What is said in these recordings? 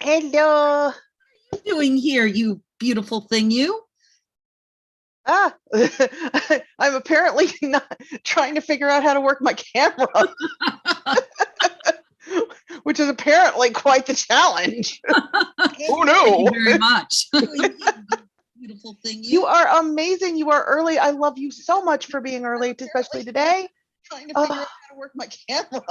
Hello. Doing here, you beautiful thing, you? I'm apparently not trying to figure out how to work my camera, which is apparently quite the challenge. Oh no! Thank you very much. Beautiful thing, You are amazing. You are early. I love you so much for being early, especially today. Trying to figure out how to work my camera.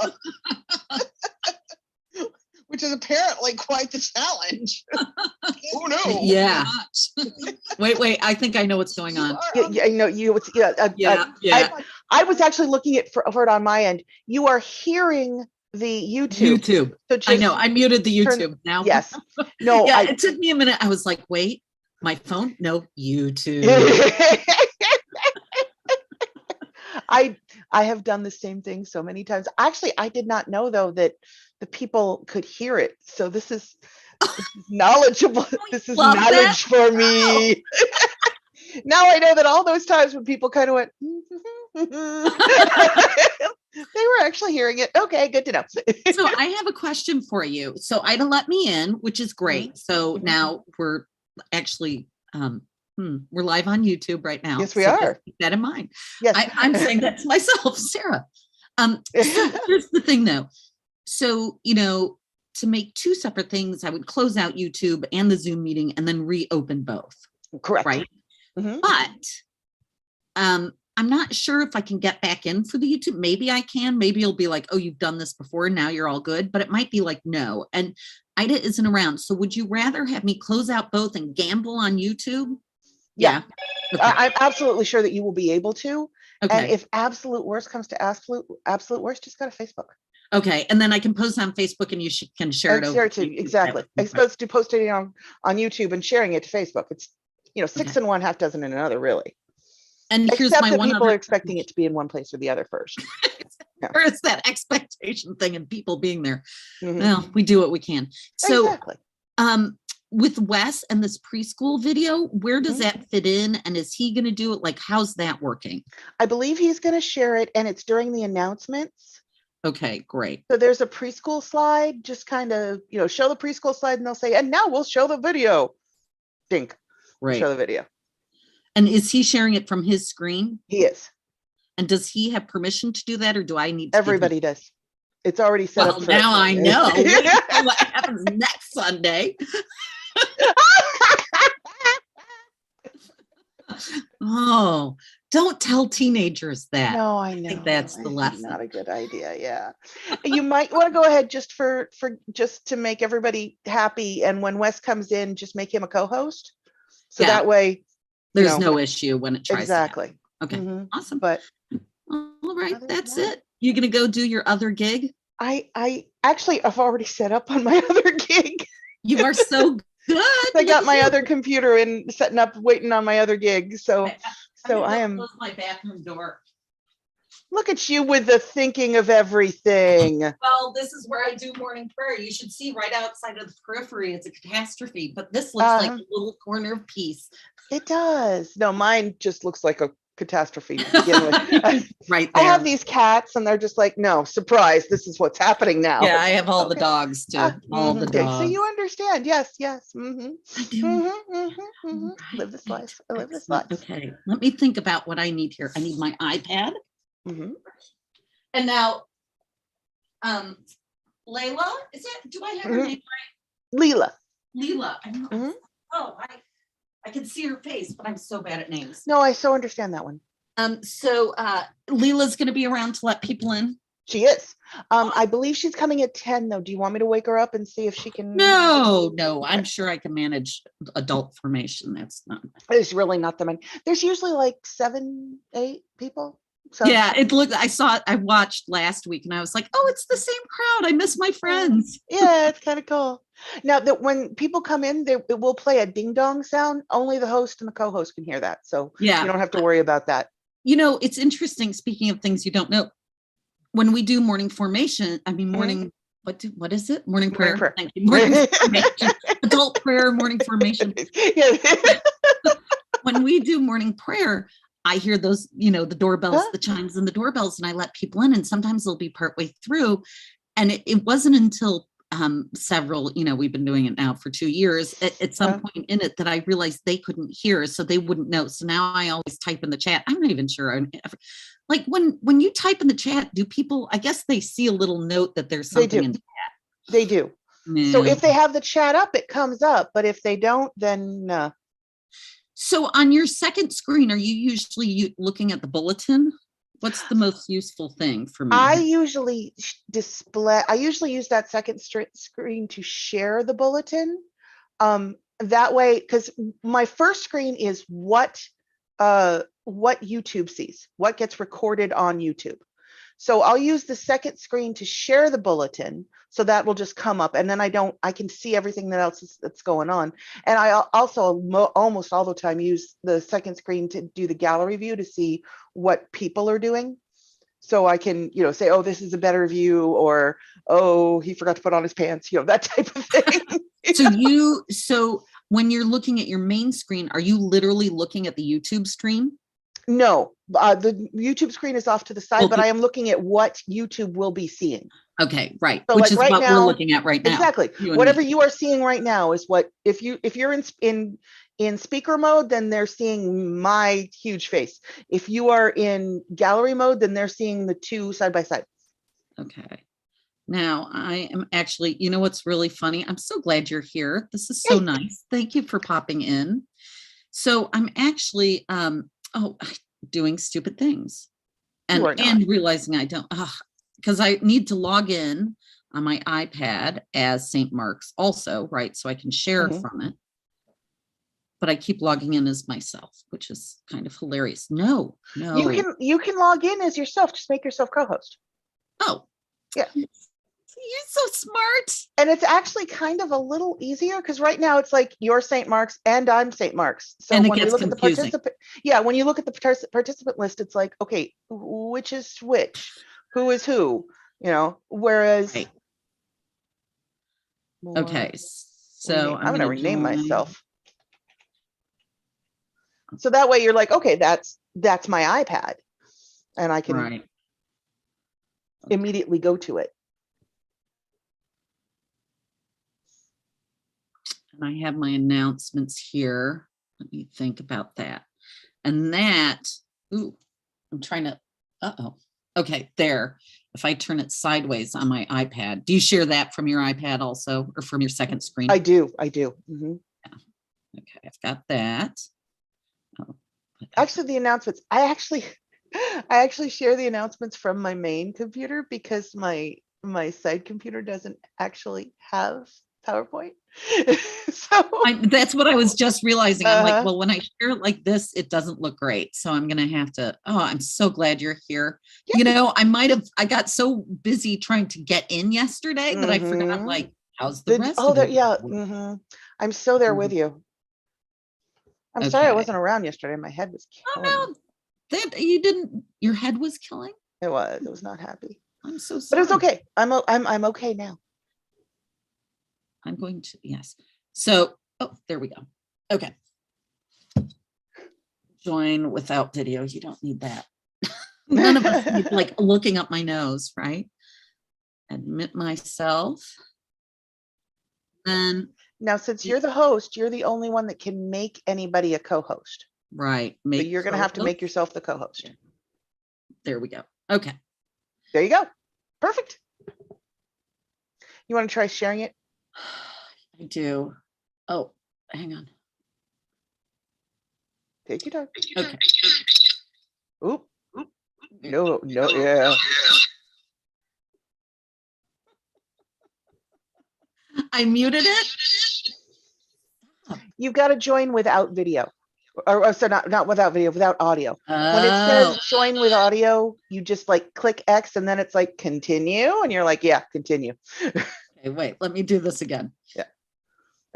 Which is apparently quite the challenge. Oh no! Yeah. Wait. I think I know what's going on. Yeah, I know you. Yeah. I was actually looking at for it on my end. You are hearing the YouTube. So I know. I muted the YouTube now. Yes. No. Yeah. It took me a minute. I was like, wait, my phone? No, YouTube. I have done the same thing so many times. Actually, I did not know though that the people could hear it. So this is knowledgeable. This is knowledge for me. Now I know that all those times when people kind of went, they were actually hearing it. Okay, good to know. So I have a question for you. So Ida let me in, which is great. So now we're actually we're live on YouTube right now. Yes, we are. Keep that in mind. Yes. I'm saying that to myself, Sarah. So here's the thing though. So, to make two separate things, I would close out YouTube and the Zoom meeting and then reopen both. Correct. Right. Mm-hmm. But I'm not sure if I can get back in for the YouTube. Maybe I can. Maybe it'll be like, oh, you've done this before. Now you're all good. But it might be like, no. And Ida isn't around. So would you rather have me close out both and gamble on YouTube? Yeah. Okay. I'm absolutely sure that you will be able to. Okay. And if absolute worst comes to absolute worst, just go to Facebook. Okay. And then I can post on Facebook and you can share it over. Exactly. As opposed to posting it on YouTube and sharing it to Facebook. It's, 6 in one, half dozen in another, really. And here's Except my that one people other... are expecting it to be in one place or the other first. Or it's that expectation thing and people being there. Mm-hmm. Well, we do what we can. So, exactly. With Wes and this preschool video, where does that fit in? And is he going to do it? Like, how's that working? I believe he's going to share it, and it's during the announcements. Okay, great. So there's a preschool slide, just kind of, show the preschool slide, and they'll say, and now we'll show the video. Dink. Right. Show the video. And is he sharing it from his screen? He is. And does he have permission to do that, or do I need to? Everybody does. It's already set up. Now I know. What happens next Sunday? Oh, don't tell teenagers that. No, I know. I think that's the lesson. Not a good idea. Yeah. You might want to go ahead just for just to make everybody happy. And when Wes comes in, just make him a co-host. So that way there's no issue when it tries. Exactly. Okay. Awesome. But all right, that's it. You're gonna go do your other gig? I actually I've already set up on my other gig. You are so good. I got my other computer and setting up, waiting on my other gig. So I am. Close my bathroom door. Look at you with the thinking of everything. Well, this is where I do morning prayer. You should see right outside of the periphery. It's a catastrophe, but this looks like a little corner of peace. It does. No, mine just looks like a catastrophe to begin with. Right there. I have these cats and they're just like, no, surprise, this is what's happening now. Yeah, I have all the dogs too. All the dogs. So you understand. Yes. Mm-hmm. I do. Live this life. I live this life. Okay. Let me think about what I need here. I need my iPad. And now, Layla, is it? Do I have her name right? Leela. I don't know. Oh, I can see her face, but I'm so bad at names. No, I so understand that one. So Leela's going to be around to let people in. She is. I believe she's coming at 10 though. Do you want me to wake her up and see if she can? No. I'm sure I can manage adult formation. That's not. It's really not that many. There's usually like 7, 8 people. So yeah, it looked. I watched last week and I was like, oh, it's the same crowd. I miss my friends. Yeah, it's kind of cool. Now that when people come in, it will play a ding dong sound. Only the host and the co-host can hear that. So yeah, you don't have to worry about that. It's interesting. Speaking of things you don't know, when we do morning formation, morning. What is it? Morning prayer. Thank you. Morning formation. Adult prayer, morning formation. When we do morning prayer, I hear those, the doorbells, the chimes and the doorbells, and I let people in. And sometimes they'll be partway through. And it wasn't until several, we've been doing it now for 2 years, at some point in it that I realized they couldn't hear, so they wouldn't know. So now I always type in the chat. I'm not even sure. Like when you type in the chat, do people, I guess they see a little note that there's something in the chat. They do. Yeah. So if they have the chat up, it comes up, but if they don't, then So on your second screen, are you usually looking at the bulletin? What's the most useful thing for me? I usually use that second screen to share the bulletin. That way, because my first screen is what YouTube sees, what gets recorded on YouTube. So I'll use the second screen to share the bulletin, so that will just come up, and then I can see everything that's going on. And I also almost all the time use the second screen to do the gallery view to see what people are doing. So I can, say, oh, this is a better view, or, oh, he forgot to put on his pants, that type of thing. So when you're looking at your main screen, are you literally looking at the YouTube stream? No, the YouTube screen is off to the side, but I am looking at what YouTube will be seeing. Okay, right. So which is right what now, we're looking at right now. Exactly. Whatever you are seeing right now is what, if you're in speaker mode, then they're seeing my huge face. If you are in gallery mode, then they're seeing the two side by side. Okay. Now I am actually, what's really funny? I'm so glad you're here. This is so nice. Thank you for popping in. So I'm actually, doing stupid things and realizing I don't, because I need to log in on my iPad as St. Mark's also, right? So I can share from it. But I keep logging in as myself, which is kind of hilarious. No. You can log in as yourself. Just make yourself co-host. Oh. Yeah. You're so smart. And it's actually kind of a little easier, because right now it's like you're St. Mark's and I'm St. Mark's. So when you look at the participant list, it's like, okay, which is which? Who is who? Whereas. Right. Okay. So I'm going to rename myself. So that way you're like, okay, that's my iPad, and I can immediately go to it. And I have my announcements here. Let me think about that. And that, I'm trying to, okay, there. If I turn it sideways on my iPad, do you share that from your iPad also, or from your second screen? I do. Mm-hmm. Yeah. Okay, I've got that. Actually, the announcements, I actually share the announcements from my main computer, because my side computer doesn't actually have PowerPoint. So that's what I was just realizing. I'm like, well, when I share it like this, it doesn't look great. So I'm going to have to, I'm so glad you're here. Yeah. I got so busy trying to get in yesterday that I forgot, like, how's the rest of it? Yeah. I'm so there with you. I'm sorry I wasn't around yesterday. My head was killing. Your head was killing? It was not happy. I'm so sorry. But it's okay. I'm okay now. I'm going to, yes. So, there we go. Okay. Join without video. You don't need that. None of us need, like, looking up my nose, right? Admit myself. Then now, since you're the host, you're the only one that can make anybody a co-host. Right. So you're going to have to make yourself the co-host. There we go. Okay. There you go. Perfect. You want to try sharing it? I do. Oh, hang on. Take your time. Okay. Oop. No, yeah. I muted it. You've got to join without video. Or so not without video, without audio. When it says join with audio, you just like click X, and then it's like continue, and you're like, yeah, continue. Okay, wait, let me do this again. Yeah.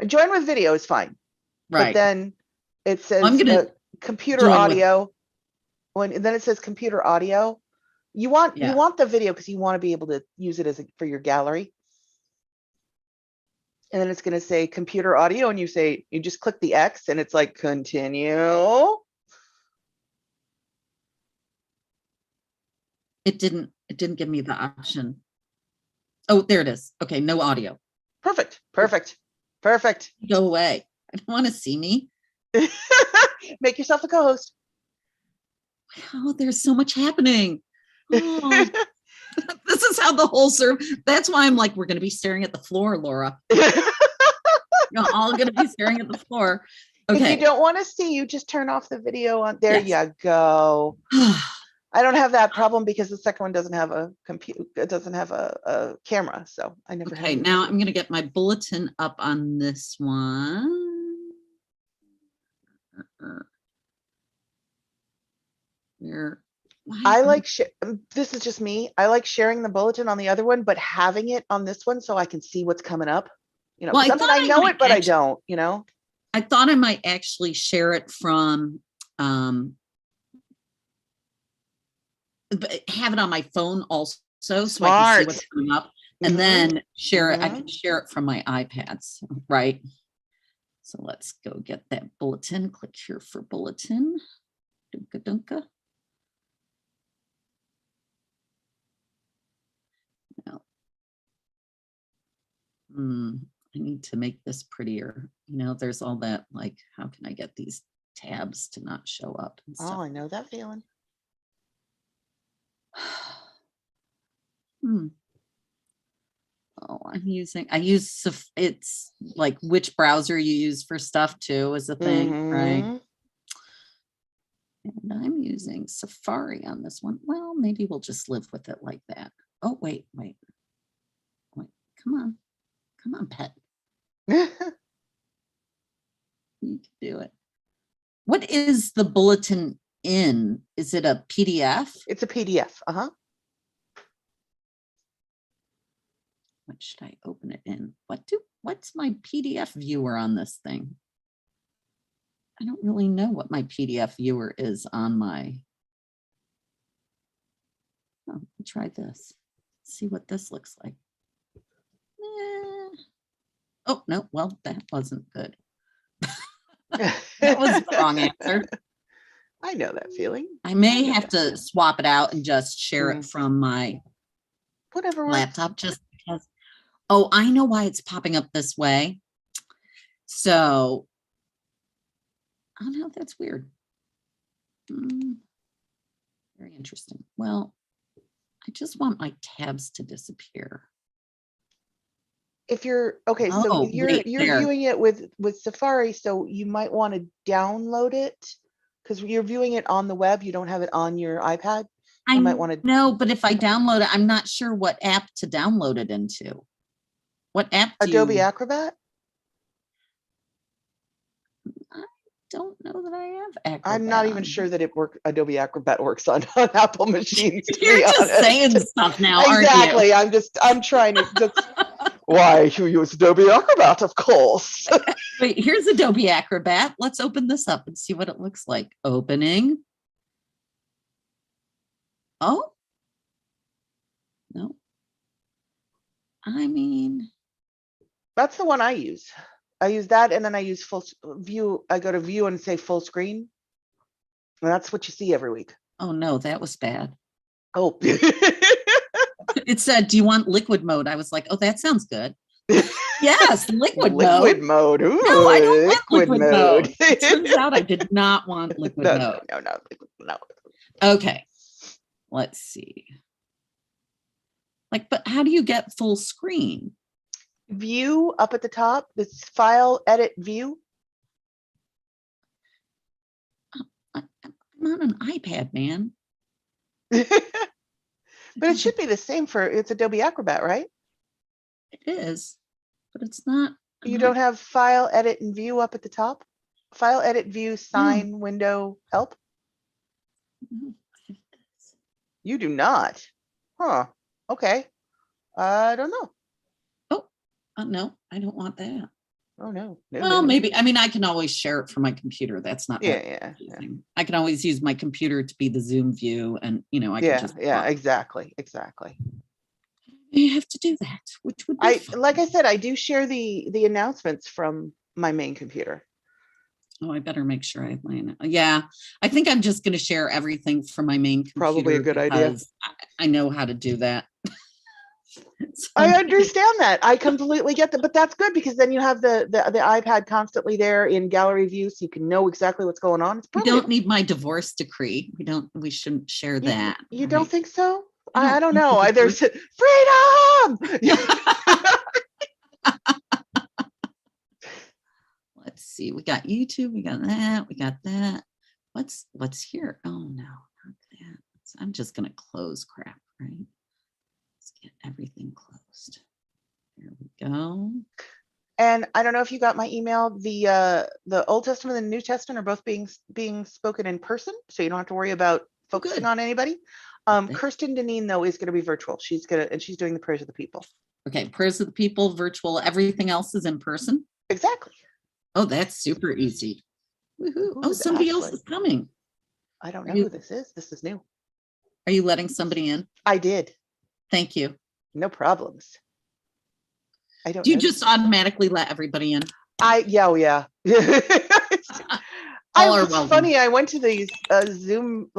And join with video is fine. Right. But then it says computer audio. Then it says computer audio. You want the video because you want to be able to use it for your gallery. And then it's going to say computer audio, and you just click the X, and it's like continue. It didn't give me the option. Oh, there it is. Okay, no audio. Perfect. Go away. I don't want to see me. Make yourself the co-host. Oh, there's so much happening. Oh, this is how the whole that's why I'm like, we're going to be staring at the floor, Laura. You're all going to be staring at the floor. Okay. If you don't want to see, you just turn off the video on. There you go. I don't have that problem because the second one doesn't have a computer. It doesn't have a camera, so I never. Okay, now I'm going to get my bulletin up on this one. Where? I like this is just me. I like sharing the bulletin on the other one, but having it on this one so I can see what's coming up. You know, well, I know it, but I don't. You know, I thought I might actually share it from. But have it on my phone also, so I can see what's coming up, and then share it. I can share it from my iPads, right? So let's go get that bulletin. Click here for bulletin. Dunka dunka. Now, I need to make this prettier. You know, there's all that, like, how can I get these tabs to not show up and stuff? Oh, I know that feeling. Oh, I use it's like which browser you use for stuff too is a thing, right? And I'm using Safari on this one. Well, maybe we'll just live with it like that. Oh, wait. Come on, pet. You can do it. What is the bulletin in? Is it a PDF? It's a PDF. What should I open it in? What's my PDF viewer on this thing? I don't really know what my PDF viewer is on my. Oh, I'll try this. See what this looks like. Oh, no, well, that wasn't good. That was the wrong answer. I know that feeling. I may have to swap it out and just share it from my laptop just because. Oh, I know why it's popping up this way. So, oh no, that's weird. Very interesting. Well, I just want my tabs to disappear. If you're okay, so you're viewing it with Safari, so you might want to download it because you're viewing it on the web. You don't have it on your iPad. I might want to know, but if I download it, I'm not sure what app to download it into. What app? Adobe Acrobat? I don't know that I have Acrobat. I'm not even sure that Adobe Acrobat works on Apple machines. You're just saying stuff now, exactly. aren't you? I'm trying to. Why you use Adobe Acrobat, of course. Wait, here's Adobe Acrobat. Let's open this up and see what it looks like. Opening. Oh. No. I mean. That's the one I use. I use that, and then I use full view. I go to view and say full screen. And that's what you see every week. Oh no, that was bad. Oh. It said, do you want liquid mode? I was like, oh, that sounds good. Yes, liquid mode. Liquid mode. Ooh, no, I don't want liquid mode. It turns out I did not want liquid mode. No. Okay, let's see. Like, but how do you get full screen? View up at the top. This file, edit, view. I'm on an iPad, man. But it should be the same it's Adobe Acrobat, right? It is, but it's not. You don't have file, edit, and view up at the top? File, edit, view, sign, window, help? You do not? Huh. Okay. I don't know. Oh, no, I don't want that. Oh, no. Well, maybe. I mean, I can always share it from my computer. That's not. Yeah. I can always use my computer to be the Zoom view, and I can just. Yeah, exactly. You have to do that, which would be fun. Like I said, I do share the announcements from my main computer. Oh, I better make sure I have mine. Yeah, I think I'm just going to share everything from my main computer. Probably a good idea. I know how to do that. I understand that. I completely get that, but that's good because then you have the iPad constantly there in gallery view, so you can know exactly what's going on. It's We brilliant. don't need my divorce decree. We shouldn't share that. You don't think so? I I don't know. think There's freedom. Let's see. We got YouTube. We got that. We got that. What's here? Oh no, not that. I'm just gonna close crap, right? Let's get everything closed. There we go. And I don't know if you got my email. The Old Testament and the New Testament are both being spoken in person, so you don't have to worry about focusing on anybody. Kirsten Deneen, though, is going to be virtual. She's doing the prayers of the people. Okay, prayers of the people, virtual. Everything else is in person. Exactly. Oh, that's super easy. Woohoo. Oh, somebody else is coming. I don't know who this is. This is new. Are you letting somebody in? I did. Thank you. No problems. I don't. Do you just automatically let everybody in? Yeah. It's funny. I went to these Zoom,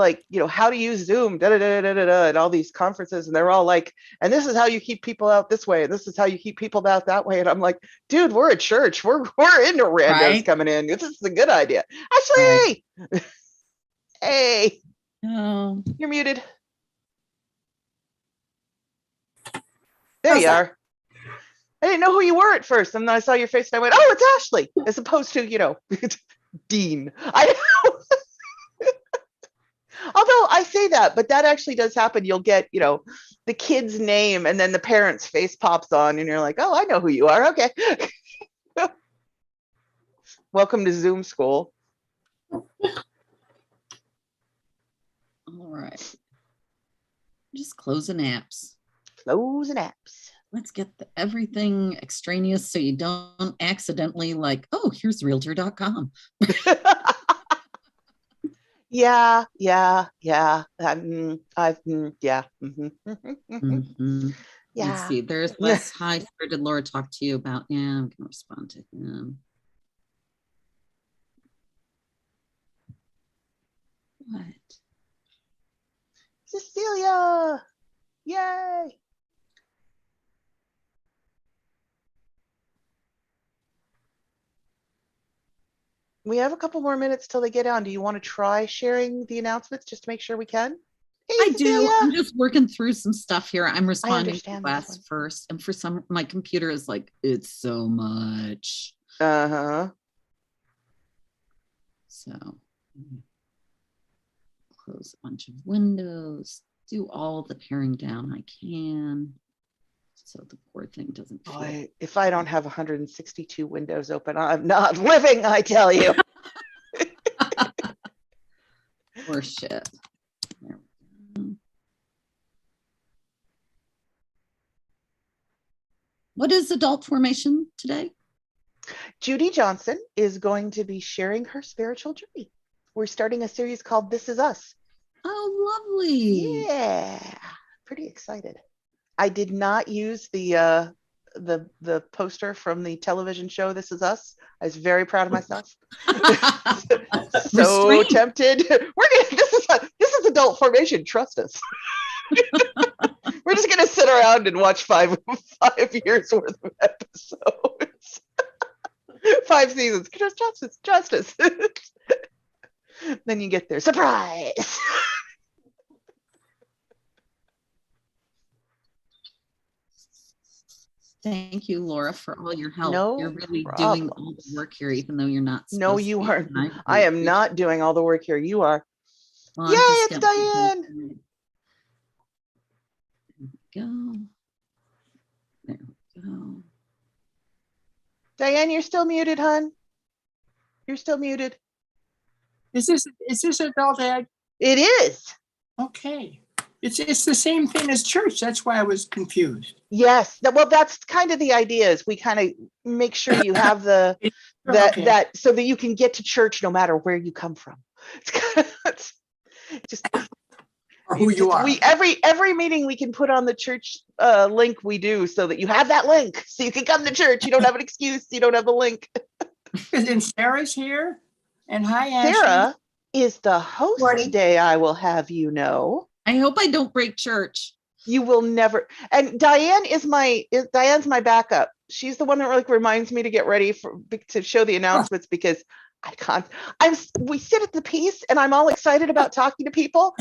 how to use Zoom, and all these conferences, and they're all like, and this is how you keep people out this way, and this is how you keep people out that way. And I'm like, dude, we're a church. We're into randos coming in. This is a good idea. Ashley, hey, you're muted. There you are. I didn't know who you were at first, and then I saw your face, and I went, "Oh, it's Ashley," as opposed to, Dean. I know. Although I say that, but that actually does happen. You'll get, the kid's name, and then the parent's face pops on, and you're like, "Oh, I know who you are." Okay. Welcome to Zoom school. All right. Just closing apps. Closing apps. Let's get everything extraneous so you don't accidentally oh, here's realtor.com. Yeah. Yeah. Yeah. Let's see. There's Les. Hi, sir. Did Laura talk to you about? Yeah, I'm gonna respond to him. What? Cecilia. Yay. We have a couple more minutes till they get on. Do you want to try sharing the announcements just to make sure we can? Hey, I Cecilia. Do. I'm just working through some stuff here. I'm responding to class first. And for my computer is it's so much. Uh-huh. So close a bunch of windows, do all the paring down I can. So the poor thing doesn't feel. Boy, if I don't have 162 windows open, I'm not living, I tell you. Poor shit. There we go. What is adult formation today? Judy Johnson is going to be sharing her spiritual journey. We're starting a series called This Is Us. Oh, lovely. Yeah, pretty excited. I did not use the poster from the television show This Is Us. I was very proud of myself. So tempted. This is adult formation. Trust us. We're just gonna sit around and watch 5 years worth of episodes. 5 seasons. Justice. Then you get there. Surprise. Thank you, Laura, for all your help. No You're really problems. doing all the work here, even though you're not. No, you aren't. I am not doing all the work here. You are. Well, yay, it's Diane. There we go. There we go. Diane, you're still muted, hon. You're still muted. Is this adult ed? It is. Okay. It's the same thing as church. That's why I was confused. Yes. Well, that's kind of the idea is we kind of make sure you have that so that you can get to church no matter where you come from. It's just or who you are. Every meeting we can put on the church link we do so that you have that link so you can come to church. You don't have an excuse. You don't have a link. And Sarah's here. And hi, Ashley. Sarah is the host today, I will have you know. I hope I don't break church. You will never. And Diane's my backup. She's the one that like reminds me to get ready to show the announcements because I can't. We sit at the piece and I'm all excited about talking to people,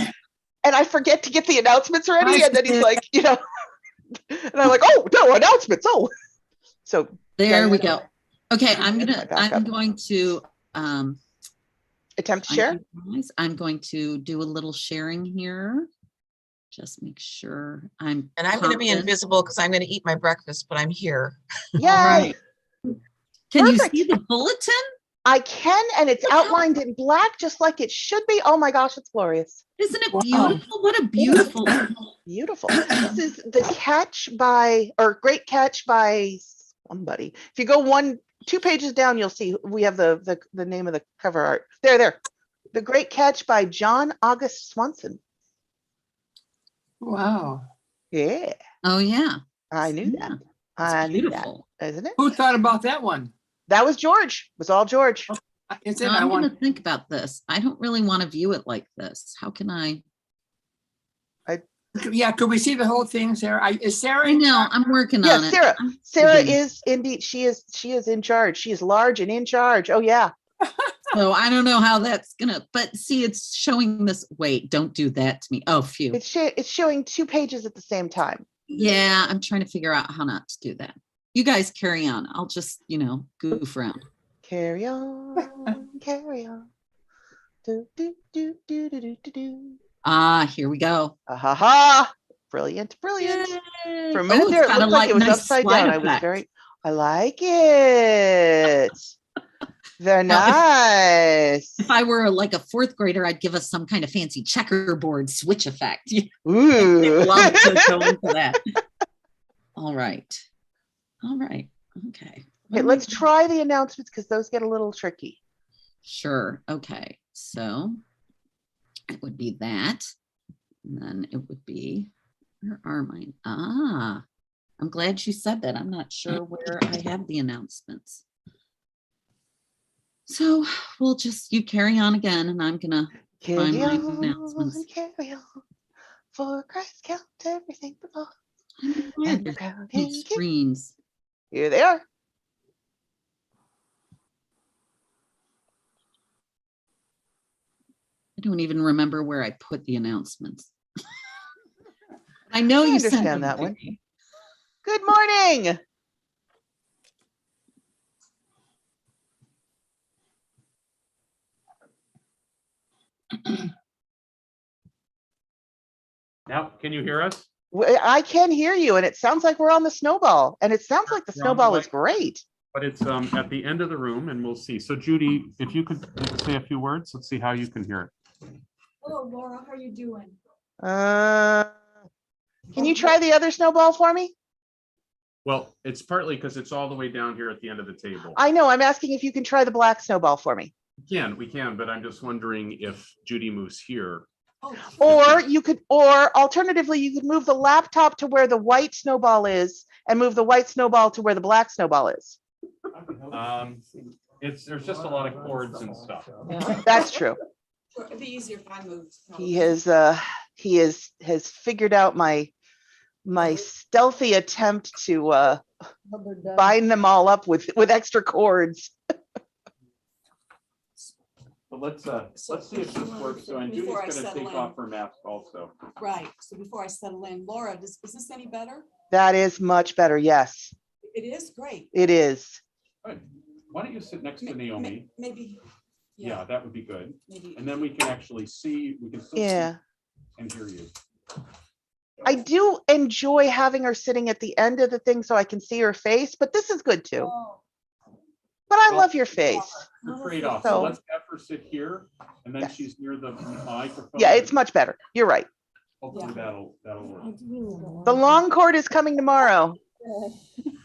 and I forget to get the announcements ready, and then he's like, and I'm like, oh no, announcements. Oh, so there we go. Okay, I'm Diane's going to attempt to share. I'm going to do a little sharing here. Just make sure And I'm going to be invisible because I'm going to eat my breakfast, but I'm here. Yay! Right. Can Perfect. you see the bulletin? I can, and it's outlined in black, just like it should be. Oh my gosh, it's glorious. Isn't it beautiful? What a beautiful. Beautiful. This is Great Catch by somebody. If you go 2 pages down, you'll see we have the name of the cover art. There. The Great Catch by John August Swanson. Wow. Yeah. Oh yeah. I knew that. I knew that, isn't it? Who thought about that one? That was George. It was all George. I'm going to think about this. I don't really want to view it like this. How can I? Yeah, could we see the whole thing, Sarah? Is Sarah? I know. I'm working on it. Sarah is indeed. She is in charge. She is large and in charge. Oh yeah. So I don't know how that's gonna. But see, it's showing this. Wait, don't do that to me. Oh, phew. It's showing 2 pages at the same time. Yeah, I'm trying to figure out how not to do that. You guys carry on. I'll just, goof around. Carry on, carry on. Do, do, do, do, do, do, do. Ah, here we go. Ha ha! Brilliant. Yay. For a minute there, it looked like it was upside down. I like it. They're nice. If I were like a 4th grader, I'd give us some kind of fancy checkerboard switch effect. Ooh. Love to go into that. All right. Okay. Okay, let's try the announcements because those get a little tricky. Sure. Okay. So it would be that. And then it would be, where are mine? I'm glad you said that. I'm not sure where I have the announcements. So we'll you carry on again, and I'm gonna find my announcements. Carry on. For Christ count everything before. And the crown screens. Here they are. I don't even remember where I put the announcements. I know you understand that one. Good morning. Now, can you hear us? I can hear you, and it sounds like we're on the snowball, and it sounds like the snowball is great. But it's at the end of the room, and we'll see. So Judy, if you could say a few words, let's see how you can hear it. Hello, Laura. How are you doing? Can you try the other snowball for me? Well, it's partly because it's all the way down here at the end of the table. I know. I'm asking if you can try the black snowball for me. We can, but I'm just wondering if Judy moves here. Or alternatively, you could move the laptop to where the white snowball is and move the white snowball to where the black snowball is. There's just a lot of cords and stuff. That's true. It'd be easier if I moved. He has figured out my stealthy attempt to bind them all up with extra cords. But let's see if this works. So, and Judy's going to take off her mask also. Right. So before I settle in, Laura, is this any better? That is much better. Yes. It is great. It is. Good. Why don't you sit next to Naomi? Maybe. Yeah, that would be good. Maybe. And then we can actually see. We can still see and hear you. I do enjoy having her sitting at the end of the thing so I can see her face, but this is good too. Oh. But I love your face. The trade-off. So let's have her sit here, and then she's near the microphone. Yeah, it's much better. You're right. Hopefully that'll work. The long cord is coming tomorrow.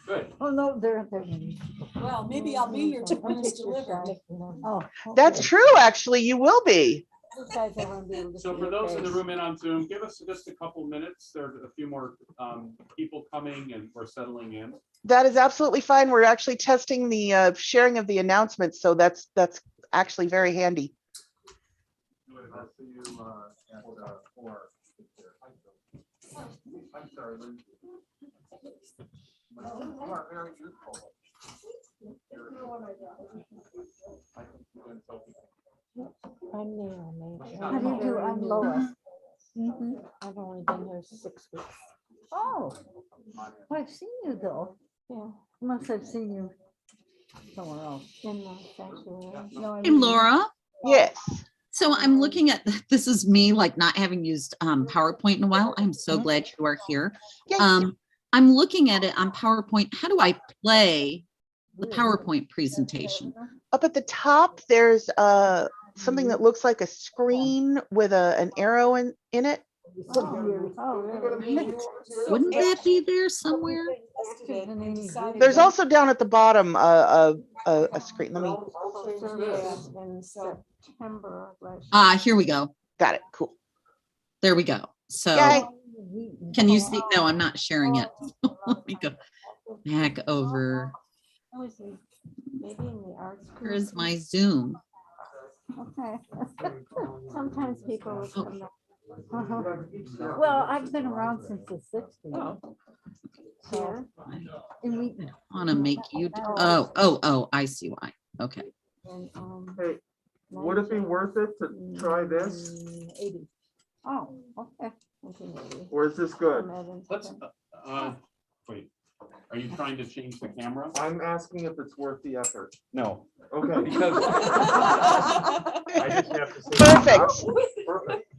Good. Oh, no, they're. Well, maybe I'll be here to when it's delivered. Oh. That's true, actually. You will be. So for those in the room and on Zoom, give us just a couple minutes. There are a few more people coming and we're settling in. That is absolutely fine. We're actually testing the sharing of the announcements, so that's actually very handy. sorry, Lindsay. You are very useful. I'm Naomi. How do you do? I'm Lois. I've only been here 6 weeks. Oh, well, I've seen you though. Yeah. Unless I've seen you somewhere else. In the sanctuary. No, I Hey, mean, Laura. Yes. So I'm looking at, this is me like not having used PowerPoint in a while. I'm so Mhm. glad you are here. Yay. I'm looking at it on PowerPoint. How do I play the PowerPoint presentation? Up at the top, there's something that looks like a screen with an arrow in it. Right. Wouldn't that be there somewhere? There's also down at the bottom a screen. Let me. In September. Here we go. Got it. Cool. There we go. So Yay. can you see? No, I'm not sharing it. Let me go back over. Maybe in the arts. Here is my Zoom. Okay. Sometimes people will come back. Well, I've been around since the 60s. Here. And we. Want to make you? Oh, I see why. Okay. And, Hey, would it be worth it to try this, 80. Oh, okay. 1980. or is this good? Let's, wait, are you trying to change the camera? I'm asking if it's worth the effort. No, Okay. because I just have to say. Perfect. Perfect.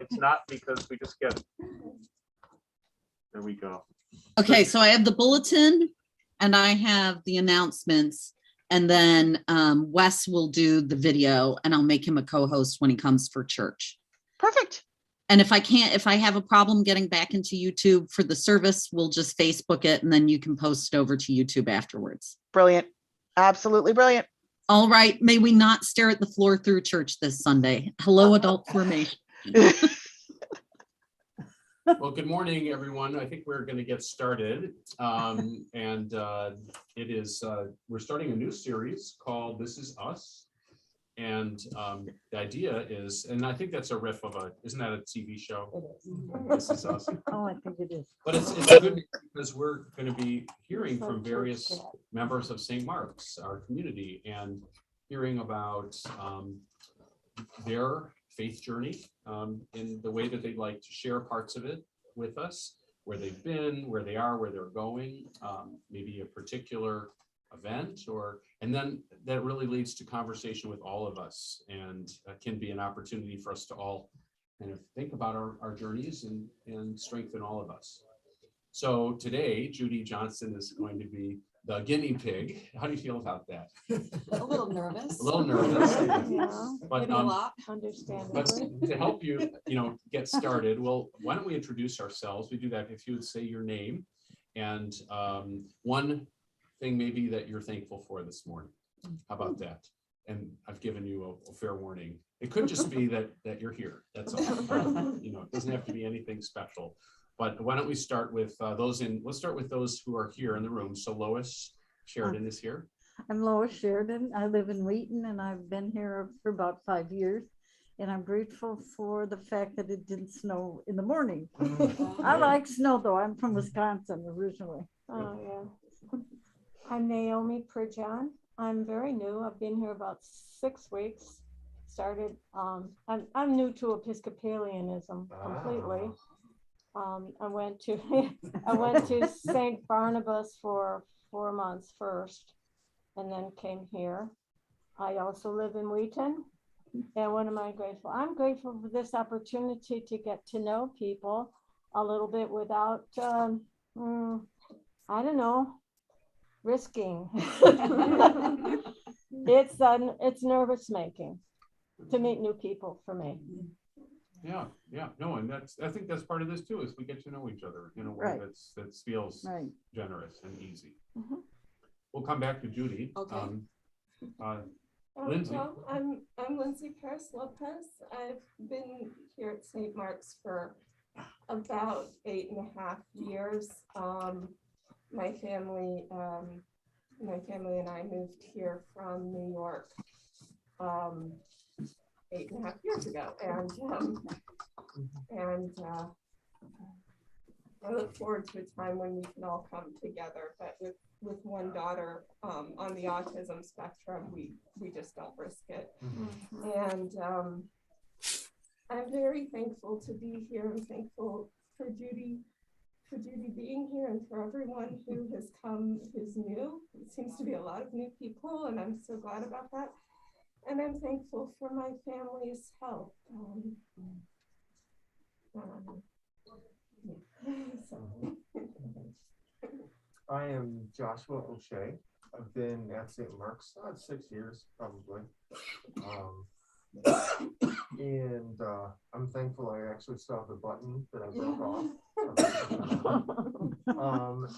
It's not because we just get. There we go. Okay, so I have the bulletin and I have the announcements, and then Wes will do the video and I'll make him a co-host when he comes for church. Perfect. And if I have a problem getting back into YouTube for the service, we'll just Facebook it and then you can post it over to YouTube afterwards. Brilliant. Absolutely brilliant. All right, may we not stare at the floor through church this Sunday. Hello, adult formation. well, good morning, everyone. I think we're going to get started. It is, we're starting a new series called This Is Us. And the idea is, and I think that's a riff of isn't that a TV show? This Is Us. Oh, I think it is. But it's good because we're going to be hearing from various members of St. Mark's, our community, and hearing about their faith journey in the way that they'd like to share parts of it with us, where they've been, where they are, where they're going, maybe a particular event, and then that really leads to conversation with all of us, and can be an opportunity for us to all kind of think about our journeys and strengthen all of us. So today, Judy Johnson is going to be the guinea pig. How do you feel about that? A little nervous. A little nervous. Yeah. But, Maybe a lot. Understandably. but to help you, get started, well, why don't we introduce ourselves? We do that if you would say your name and one thing maybe that you're thankful for this morning. How about that? And I've given you a fair warning. It could just be that you're here. That's all. It doesn't have to be anything special. But why don't we start with let's start with those who are here in the room. So Lois Sheridan is here. I'm Lois Sheridan. I live in Wheaton and I've been here for about 5 years. And I'm grateful for the fact that it didn't snow in the morning. I like snow though. I'm from Wisconsin originally. Oh, yeah. I'm Naomi Pridgeon. I'm very new. I've been here about 6 weeks. Started, I'm new to Episcopalianism completely. I went to St. Barnabas for 4 months first, and then came here. I also live in Wheaton. And what am I grateful? I'm grateful for this opportunity to get to know people a little bit without, I don't know, risking. It's nervous making to meet new people for me. Yeah, no, and I think that's part of this too, is we get to know each other in a way Right. that feels Right. generous and easy. Mhm. We'll come back to Judy. Okay. Lindsay. Well, I'm Lindsay Lopez. I've been here at St. Mark's for about 8.5 years. My family and I moved here from New York 8.5 years ago, and I look forward to a time when we can all come together, but with one daughter on the autism spectrum, we just don't risk it. And I'm very thankful to be here. I'm thankful for Judy being here, and for everyone who has come who's new. It seems to be a lot of new people, and I'm so glad about that. And I'm thankful for my family's help. I am Joshua O'Shea. I've been at St. Mark's 6 years, probably. And I'm thankful I actually still have the button that I broke off.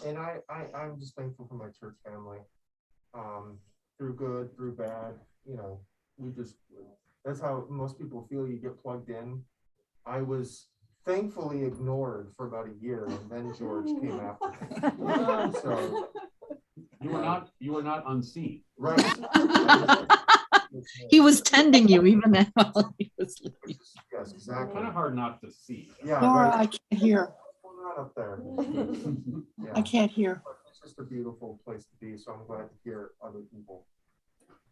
And I'm just thankful for my church family. Through good, through bad, you know, that's how most people feel. You get plugged in. I was thankfully ignored for about a year, and then George came after me. So you were not unseen. Right. He was tending you even while he was leaving. Yes, exactly. Kind of hard not to see. Yeah, Laura, right. I can't hear. What's going on up there? Yeah. I can't hear. It's just a beautiful place to be, so I'm glad to hear other people.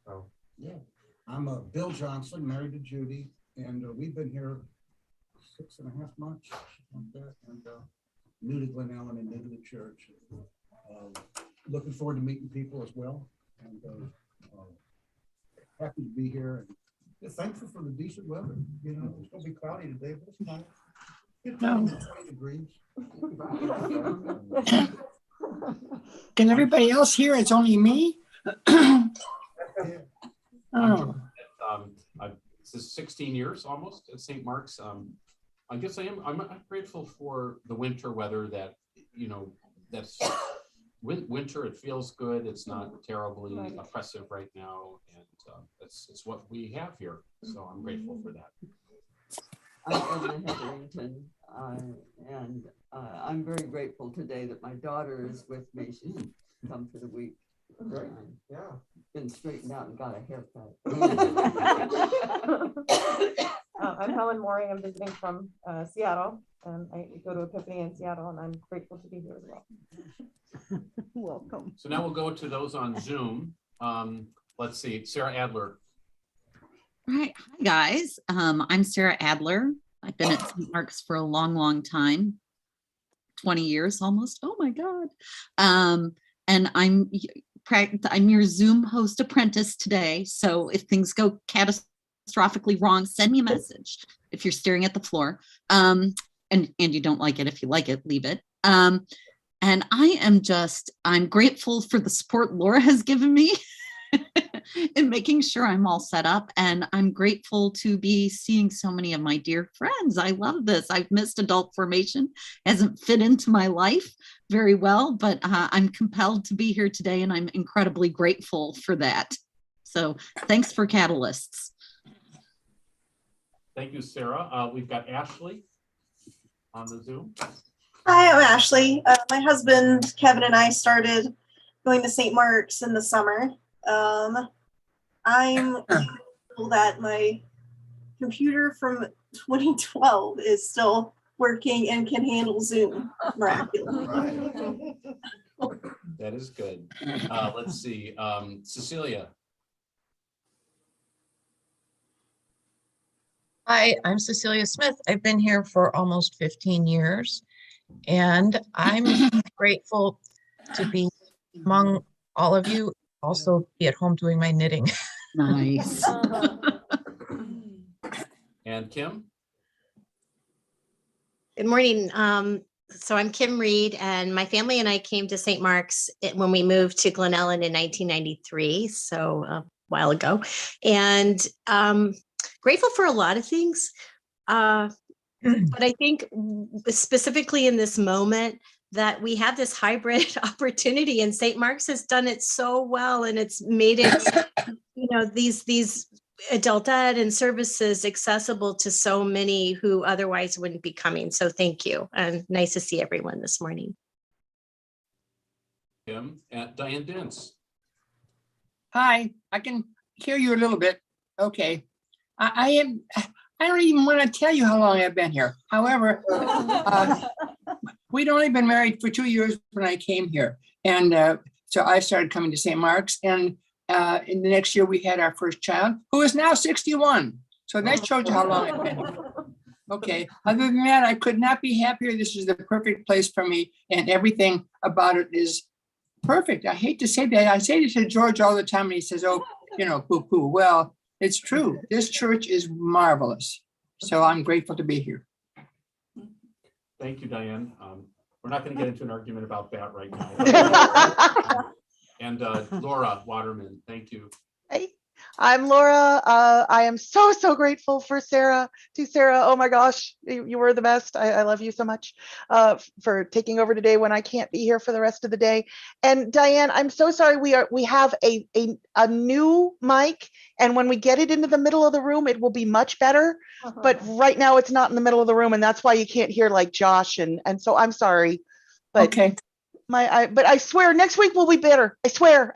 So yeah, I'm Bill Johnson, married to Judy, and we've been here 6.5 months, like that, and new to Glen Ellen and new to the church. Looking forward to meeting people as well, and happy to be here. And thankful for the decent weather. You know, it's going to be cloudy today, but it's fine. It's 20 degrees. Can everybody else hear? It's only me? Oh. This is 16 years almost at St. Mark's. I guess I'm grateful for the winter weather that, you know, that's winter. It feels good. It's not terribly oppressive right now. And it's what we have here. So I'm grateful for that. I'm Edna Hetherington, and I'm very grateful today that my daughter is with me. She's come for the week. Great. Yeah. Been straightened out and got a haircut. I'm Helen Mooring. I'm visiting from Seattle, and I go to Epiphany in Seattle, and I'm grateful to be here as well. Welcome. So now we'll go to those on Zoom. Let's see, Sarah Adler. All right. Hi, guys. I'm Sarah Adler. I've been at St. Mark's for a long, long time, 20 years almost. Oh, my God. And I'm your Zoom host apprentice today. So if things go catastrophically wrong, send me a message if you're staring at the floor. And you don't like it. If you like it, leave it. And I'm grateful for the support Laura has given me in making sure I'm all set up. And I'm grateful to be seeing so many of my dear friends. I love this. I've missed adult formation, hasn't fit into my life very well, but I'm compelled to be here today, and I'm incredibly grateful for that. So thanks for catalysts. Thank you, Sarah. We've got Ashley on the Zoom. Hi, I'm Ashley. My husband, Kevin, and I started going to St. Mark's in the summer. I'm grateful that my computer from 2012 is still working and can handle Zoom miraculously. That is good. Let's see, Cecilia. Hi, I'm Cecilia Smith. I've been here for almost 15 years, and I'm grateful to be among all of you, also be at home doing my knitting. Nice. And Kim? Good morning. So I'm Kim Reed, and my family and I came to St. Mark's when we moved to Glen Ellen in 1993, so a while ago. And grateful for a lot of things. But I think specifically in this moment that we have this hybrid opportunity, and St. Mark's has done it so well, and it's made it, you know, these adult ed and services accessible to so many who otherwise wouldn't be coming. So thank you, and nice to see everyone this morning. Kim and Diane Dents. Hi, I can hear you a little bit. Okay. I don't even want to tell you how long I've been here. However, we'd only been married for 2 years when I came here. And so I started coming to St. Mark's, and in the next year we had our first child, who is now 61. So that shows you how long I've been here. Okay, other than that, I could not be happier. This is the perfect place for me, and everything about it is perfect. I hate to say that. I say this to George all the time, and he says, oh, you know, poo-poo. Well, it's true. This church is marvelous. So I'm grateful to be here. Thank you, Diane. We're not going to get into an argument about that right now. And Laura Waterman, thank you. Hey, I'm Laura. I am so grateful for Sarah. To Sarah, oh my gosh, you were the best. I love you so much for taking over today when I can't be here for the rest of the day. And Diane, I'm so sorry. We have a new mic, and when we get it into the middle of the room, it will be much better. But right now, it's not in the middle of the room, and that's why you can't hear like Josh. And so I'm sorry. But okay. But I swear next week will be better. I swear.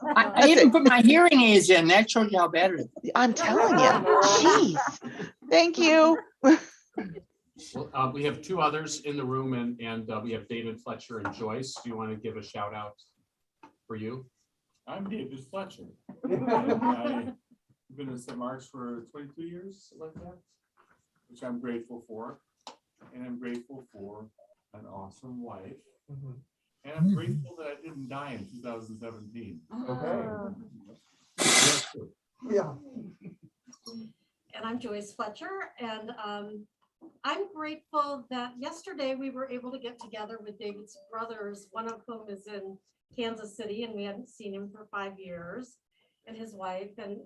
I even put my hearing aids in. That shows you how bad it is. I'm telling you. Jeez. Thank you. Well, we have two others in the room, and we have David, Fletcher, and Joyce. Do you want to give a shout out for you? I'm David Fletcher. I've been in St. Mark's for 22 years, like that, which I'm grateful for. And I'm grateful for an awesome wife. And I'm grateful that I didn't die in 2017. Okay. Yeah. And I'm Joyce Fletcher, and I'm grateful that yesterday we were able to get together with David's brothers, one of whom is in Kansas City, and we hadn't seen him for 5 years, and his wife, and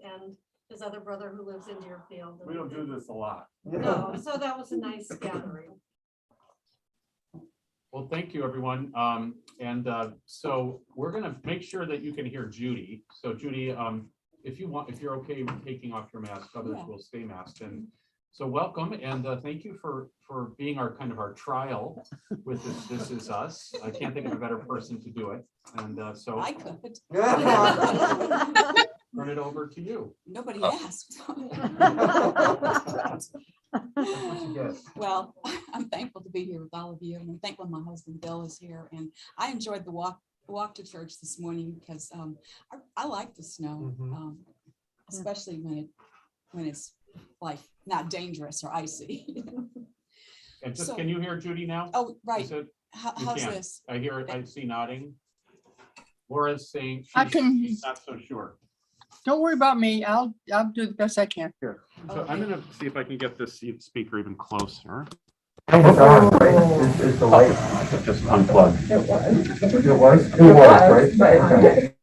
his other brother who lives in Deerfield. We don't do this a lot. No, so that was a nice gathering. Well, thank you, everyone. So we're going to make sure that you can hear Judy. So Judy, if you're okay with taking off your mask, others will stay masked. And so welcome, and thank you for being our trial with This Is Us. I can't think of a better person to do it. And so I could. Turn it over to you. Nobody asked. Well, I'm thankful to be here with all of you, and I'm thankful my husband Bill is here. And I enjoyed the walk to church this morning because I like the snow, especially when it's like not dangerous or icy. And just can you hear Judy now? Oh, right. How's this? I see nodding. Laura's saying she's not so sure. Don't worry about me. I'll do the best I can here. So I'm gonna see if I can get this speaker even closer. It's on, right? Is the light just unplugged? It was, right?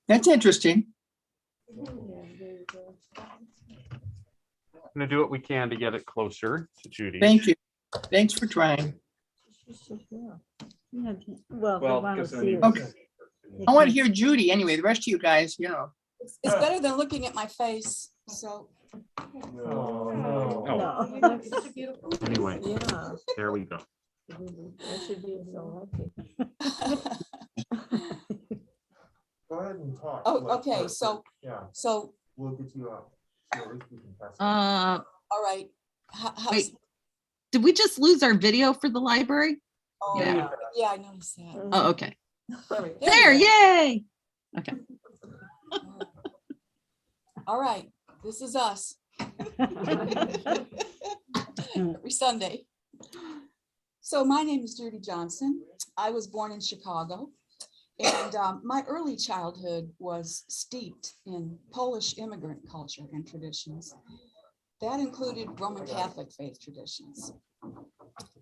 That's interesting. I'm gonna do what we can to get it closer to Judy. Thank you. Thanks for trying. Well, okay. I want to hear Judy anyway. The rest of you guys, you know. It's better than looking at my face. So. No. Anyway, there we go. Go ahead and talk. Oh, okay. So. Yeah. So. We'll get you up. So at least we can test it. All right. Wait, did we just lose our video for the library? Oh, yeah, I noticed that. Oh, okay. There, yay. Okay. All right. This is us. Every Sunday. So my name is Judy Johnson. I was born in Chicago, and my early childhood was steeped in Polish immigrant culture and traditions. That included Roman Catholic faith traditions.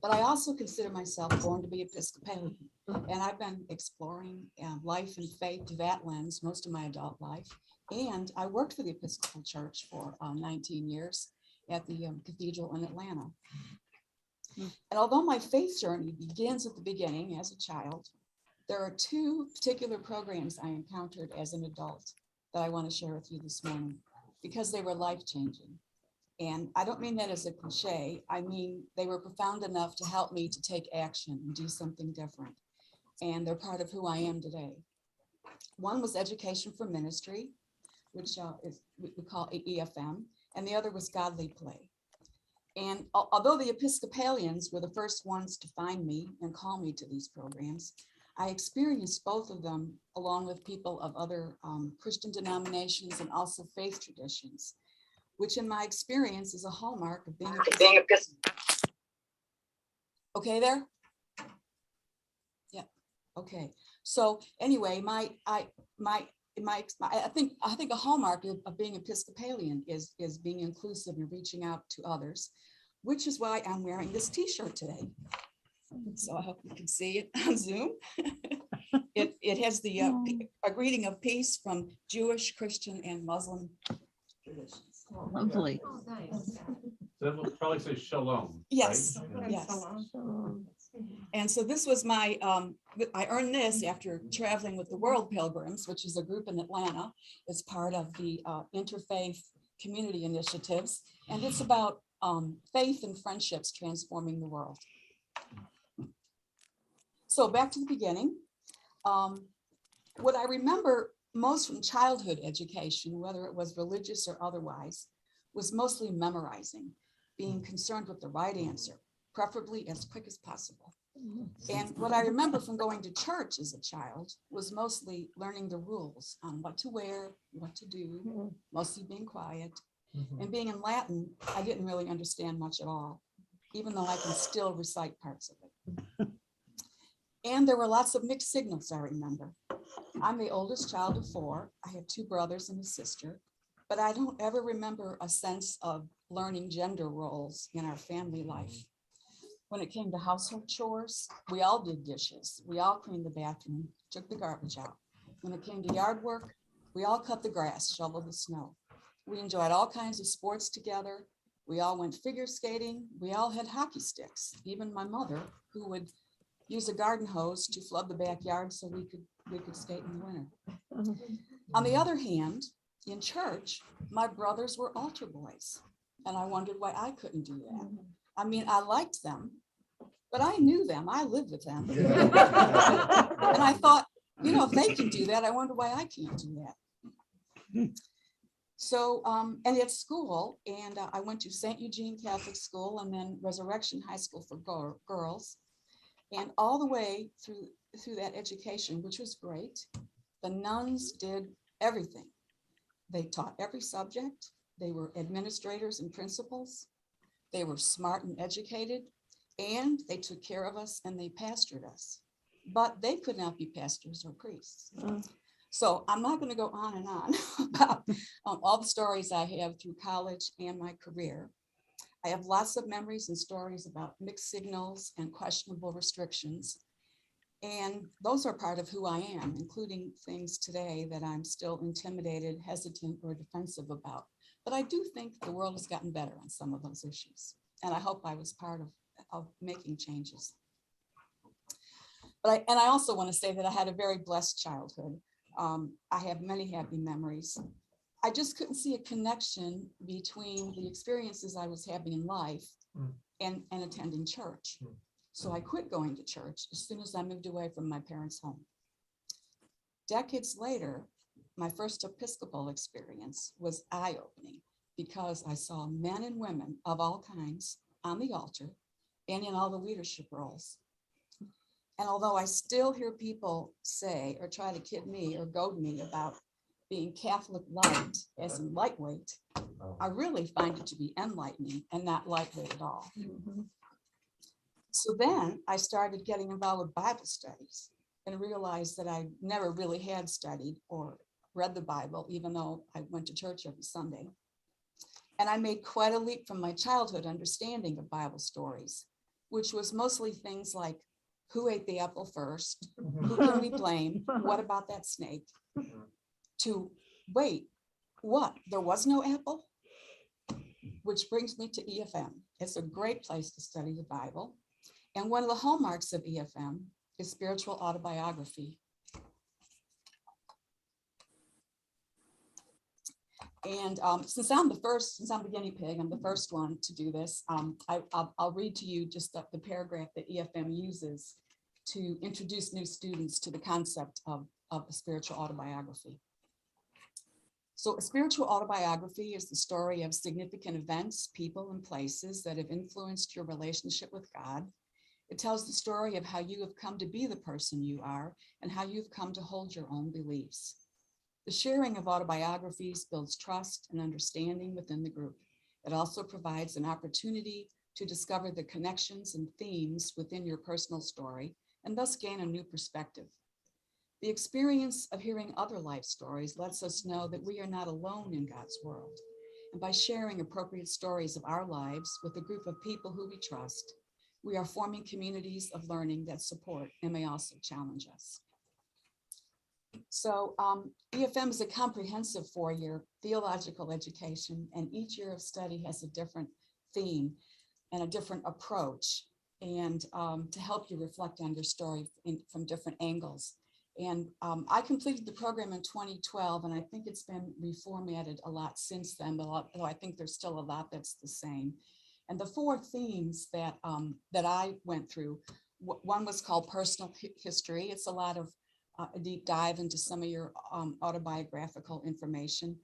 But I also consider myself born to be Episcopalian, and I've been exploring life and faith through that lens most of my adult life. And I worked for the Episcopal Church for 19 years at the cathedral in Atlanta. And although my faith journey begins at the beginning as a child, there are two particular programs I encountered as an adult that I want to share with you this morning because they were life-changing. And I don't mean that as a cliche. I mean, they were profound enough to help me to take action and do something different. And they're part of who I am today. One was Education for Ministry, which we call EFM, and the other was Godly Play. And although the Episcopalians were the first ones to find me and call me to these programs, I experienced both of them along with people of other Christian denominations and also faith traditions, which in my experience is a hallmark of being Episcopalian. Okay there? Yeah, okay. So anyway, I think a hallmark of being Episcopalian is being inclusive and reaching out to others, which is why I'm wearing this t-shirt today. So I hope you can see it on Zoom. It has the a greeting of peace from Jewish, Christian, and Muslim traditions. Lovely. Oh, nice. So that will probably say shalom. Yes, right? yes. And so this was my, I earned this after traveling with the World Pilgrims, which is a group in Atlanta. It's part of the Interfaith Community Initiatives. And it's about faith and friendships transforming the world. So back to the beginning. What I remember most from childhood education, whether it was religious or otherwise, was mostly memorizing, being concerned with the right answer, preferably as quick as possible. And what I remember from going to church as a child was mostly learning the rules on what to wear, what to do, mostly being quiet. And being in Latin, I didn't really understand much at all, even though I can still recite parts of it. And there were lots of mixed signals, I remember. I'm the oldest child of 4. I have 2 brothers and a sister, but I don't ever remember a sense of learning gender roles in our family life. When it came to household chores, we all did dishes. We all cleaned the bathroom, took the garbage out. When it came to yard work, we all cut the grass, shoveled the snow. We enjoyed all kinds of sports together. We all went figure skating. We all had hockey sticks, even my mother, who would use a garden hose to flood the backyard so we could skate in the winter. On the other hand, in church, my brothers were altar boys, and I wondered why I couldn't do that. I mean, I liked them, but I knew them. I lived with them. And I thought, you know, if they can do that, I wonder why I can't do that. So, and at school, and I went to St. Eugene Catholic School and then Resurrection High School for girls. And all the way through that education, which was great, the nuns did everything. They taught every subject. They were administrators and principals. They were smart and educated, and they took care of us and they pastored us. But they could not be pastors or priests. So I'm not going to go on and on about all the stories I have through college and my career. I have lots of memories and stories about mixed signals and questionable restrictions. And those are part of who I am, including things today that I'm still intimidated, hesitant, or defensive about. But I do think the world has gotten better on some of those issues. And I hope I was part of making changes. But I also want to say that I had a very blessed childhood. I have many happy memories. I just couldn't see a connection between the experiences I was having in life and attending church. So I quit going to church as soon as I moved away from my parents' home. Decades later, my first Episcopal experience was eye-opening because I saw men and women of all kinds on the altar and in all the leadership roles. And although I still hear people say or try to kid me or goad me about being Catholic light as in lightweight, I really find it to be enlightening and not lightweight at all. So then I started getting involved with Bible studies and realized that I never really had studied or read the Bible, even though I went to church every Sunday. And I made quite a leap from my childhood understanding of Bible stories, which was mostly things like, who ate the apple first? Who can we blame? What about that snake? To wait, what? There was no apple? Which brings me to EFM. It's a great place to study the Bible. And one of the hallmarks of EFM is spiritual autobiography. And since I'm the guinea pig, I'm the first one to do this. I'll read to you just the paragraph that EFM uses to introduce new students to the concept of a spiritual autobiography. So a spiritual autobiography is the story of significant events, people, and places that have influenced your relationship with God. It tells the story of how you have come to be the person you are and how you've come to hold your own beliefs. The sharing of autobiographies builds trust and understanding within the group. It also provides an opportunity to discover the connections and themes within your personal story and thus gain a new perspective. The experience of hearing other life stories lets us know that we are not alone in God's world. And by sharing appropriate stories of our lives with a group of people who we trust, we are forming communities of learning that support and may also challenge us. So EFM is a comprehensive 4-year theological education, and each year of study has a different theme and a different approach, and to help you reflect on your story from different angles. And I completed the program in 2012, and I think it's been reformatted a lot since then, but I think there's still a lot that's the same. And the 4 themes that I went through, one was called personal history. It's a lot of a deep dive into some of your autobiographical information.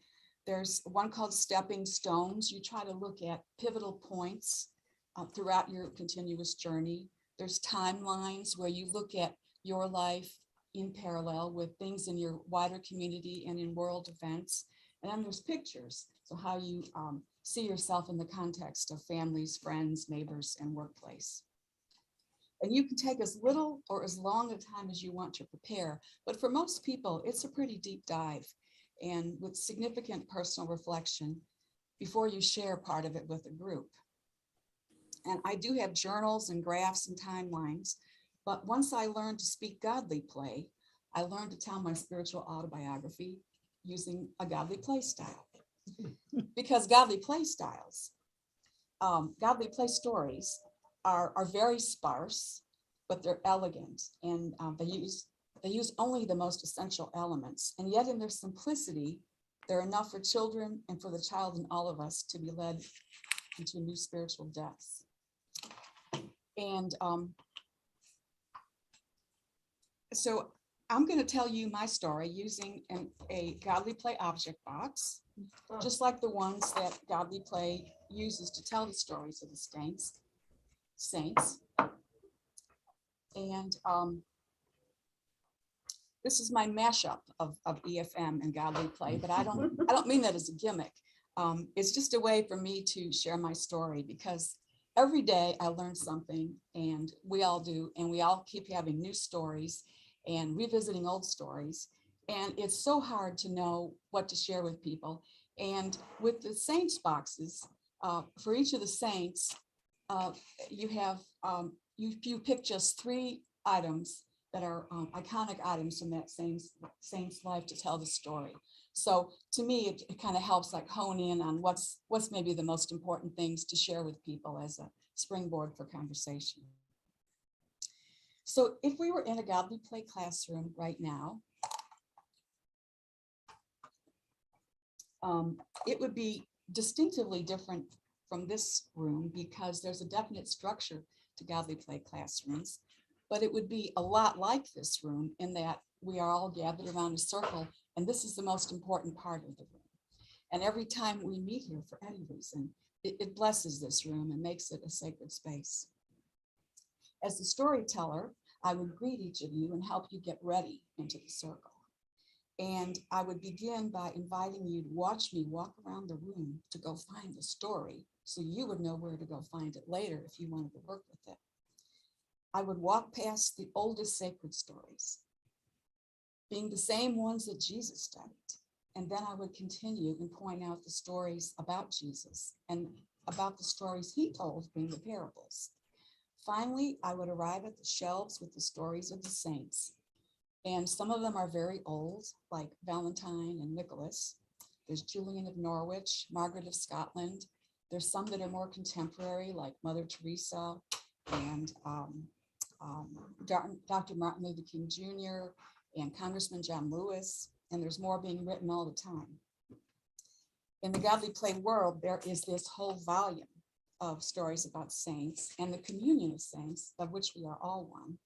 There's one called stepping stones. You try to look at pivotal points throughout your continuous journey. There's timelines where you look at your life in parallel with things in your wider community and in world events. And then there's pictures. So how you see yourself in the context of families, friends, neighbors, and workplace. And you can take as little or as long a time as you want to prepare, but for most people, it's a pretty deep dive and with significant personal reflection before you share part of it with a group. And I do have journals and graphs and timelines, but once I learned to speak godly play, I learned to tell my spiritual autobiography using a godly play style. Because godly play styles, godly play stories are very sparse, but they're elegant, and they use only the most essential elements. And yet in their simplicity, they're enough for children and for the child in all of us to be led into new spiritual depths. And so I'm going to tell you my story using a godly play object box, just like the ones that godly play uses to tell the stories of the saints. And this is my mashup of EFM and godly play, but I don't mean that as a gimmick. It's just a way for me to share my story, because every day I learn something, and we all do, and we all keep having new stories and revisiting old stories. And it's so hard to know what to share with people. And with the saints boxes, for each of the saints, you have, you pick just 3 items that are iconic items from that saint's life to tell the story. So to me, it kind of helps like hone in on what's maybe the most important things to share with people as a springboard for conversation. So if we were in a godly play classroom right now, it would be distinctively different from this room, because there's a definite structure to godly play classrooms, but it would be a lot like this room in that we are all gathered around a circle, and this is the most important part of the room. And every time we meet here for any reason, it blesses this room and makes it a sacred space. As the storyteller, I would greet each of you and help you get ready into the circle. And I would begin by inviting you to watch me walk around the room to go find the story, so you would know where to go find it later if you wanted to work with it. I would walk past the oldest sacred stories, being the same ones that Jesus studied. And then I would continue and point out the stories about Jesus and about the stories he told, being the parables. Finally, I would arrive at the shelves with the stories of the saints. And some of them are very old, like Valentine and Nicholas. There's Julian of Norwich, Margaret of Scotland. There's some that are more contemporary, like Mother Teresa and Dr. Martin Luther King Jr. and Congressman John Lewis. And there's more being written all the time. In the godly play world, there is this whole volume of stories about saints and the communion of saints, of which we are all one.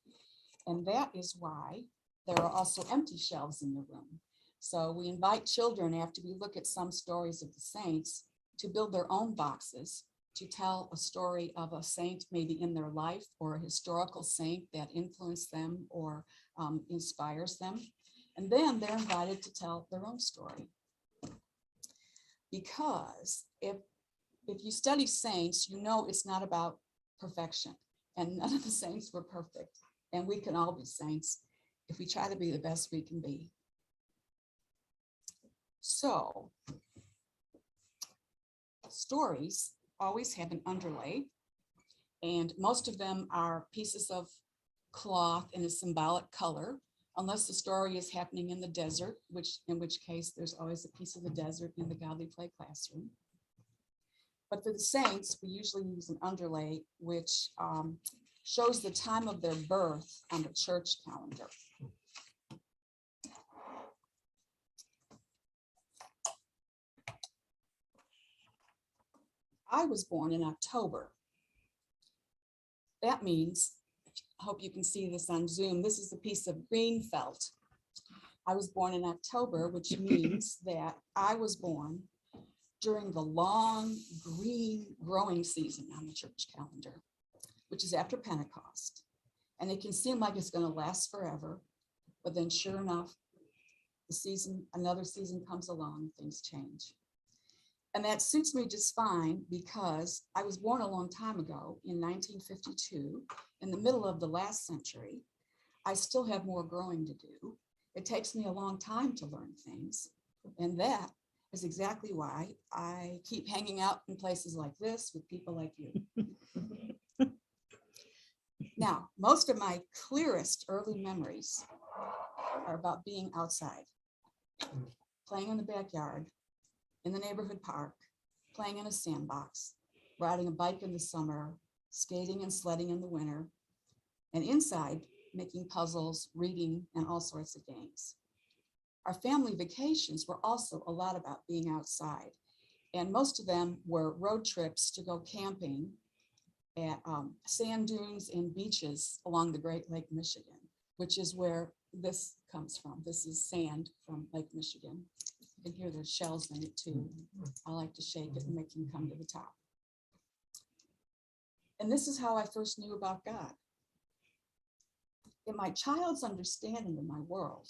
And that is why there are also empty shelves in the room. So we invite children after we look at some stories of the saints to build their own boxes, to tell a story of a saint maybe in their life or a historical saint that influenced them or inspires them. And then they're invited to tell their own story. Because if you study saints, you know it's not about perfection, and none of the saints were perfect. And we can all be saints if we try to be the best we can be. So, stories always have an underlay, and most of them are pieces of cloth in a symbolic color, unless the story is happening in the desert, in which case there's always a piece of the desert in the Godly Play classroom. But for the saints, we usually use an underlay which shows the time of their birth on the church calendar. I was born in October. That means, I hope you can see this on Zoom, this is a piece of green felt. I was born in October, which means that I was born during the long green growing season on the church calendar, which is after Pentecost. And it can seem like it's going to last forever, but then sure enough, another season comes along and things change. And that suits me just fine because I was born a long time ago in 1952, in the middle of the last century. I still have more growing to do. It takes me a long time to learn things. And that is exactly why I keep hanging out in places like this with people like you. Now, most of my clearest early memories are about being outside, playing in the backyard, in the neighborhood park, playing in a sandbox, riding a bike in the summer, skating and sledding in the winter, and inside making puzzles, reading, and all sorts of games. Our family vacations were also a lot about being outside, and most of them were road trips to go camping at sand dunes and beaches along the Great Lake, Michigan, which is where this comes from. This is sand from Lake Michigan. You can hear there's shells in it too. I like to shake it and make them come to the top. And this is how I first knew about God. In my child's understanding of my world,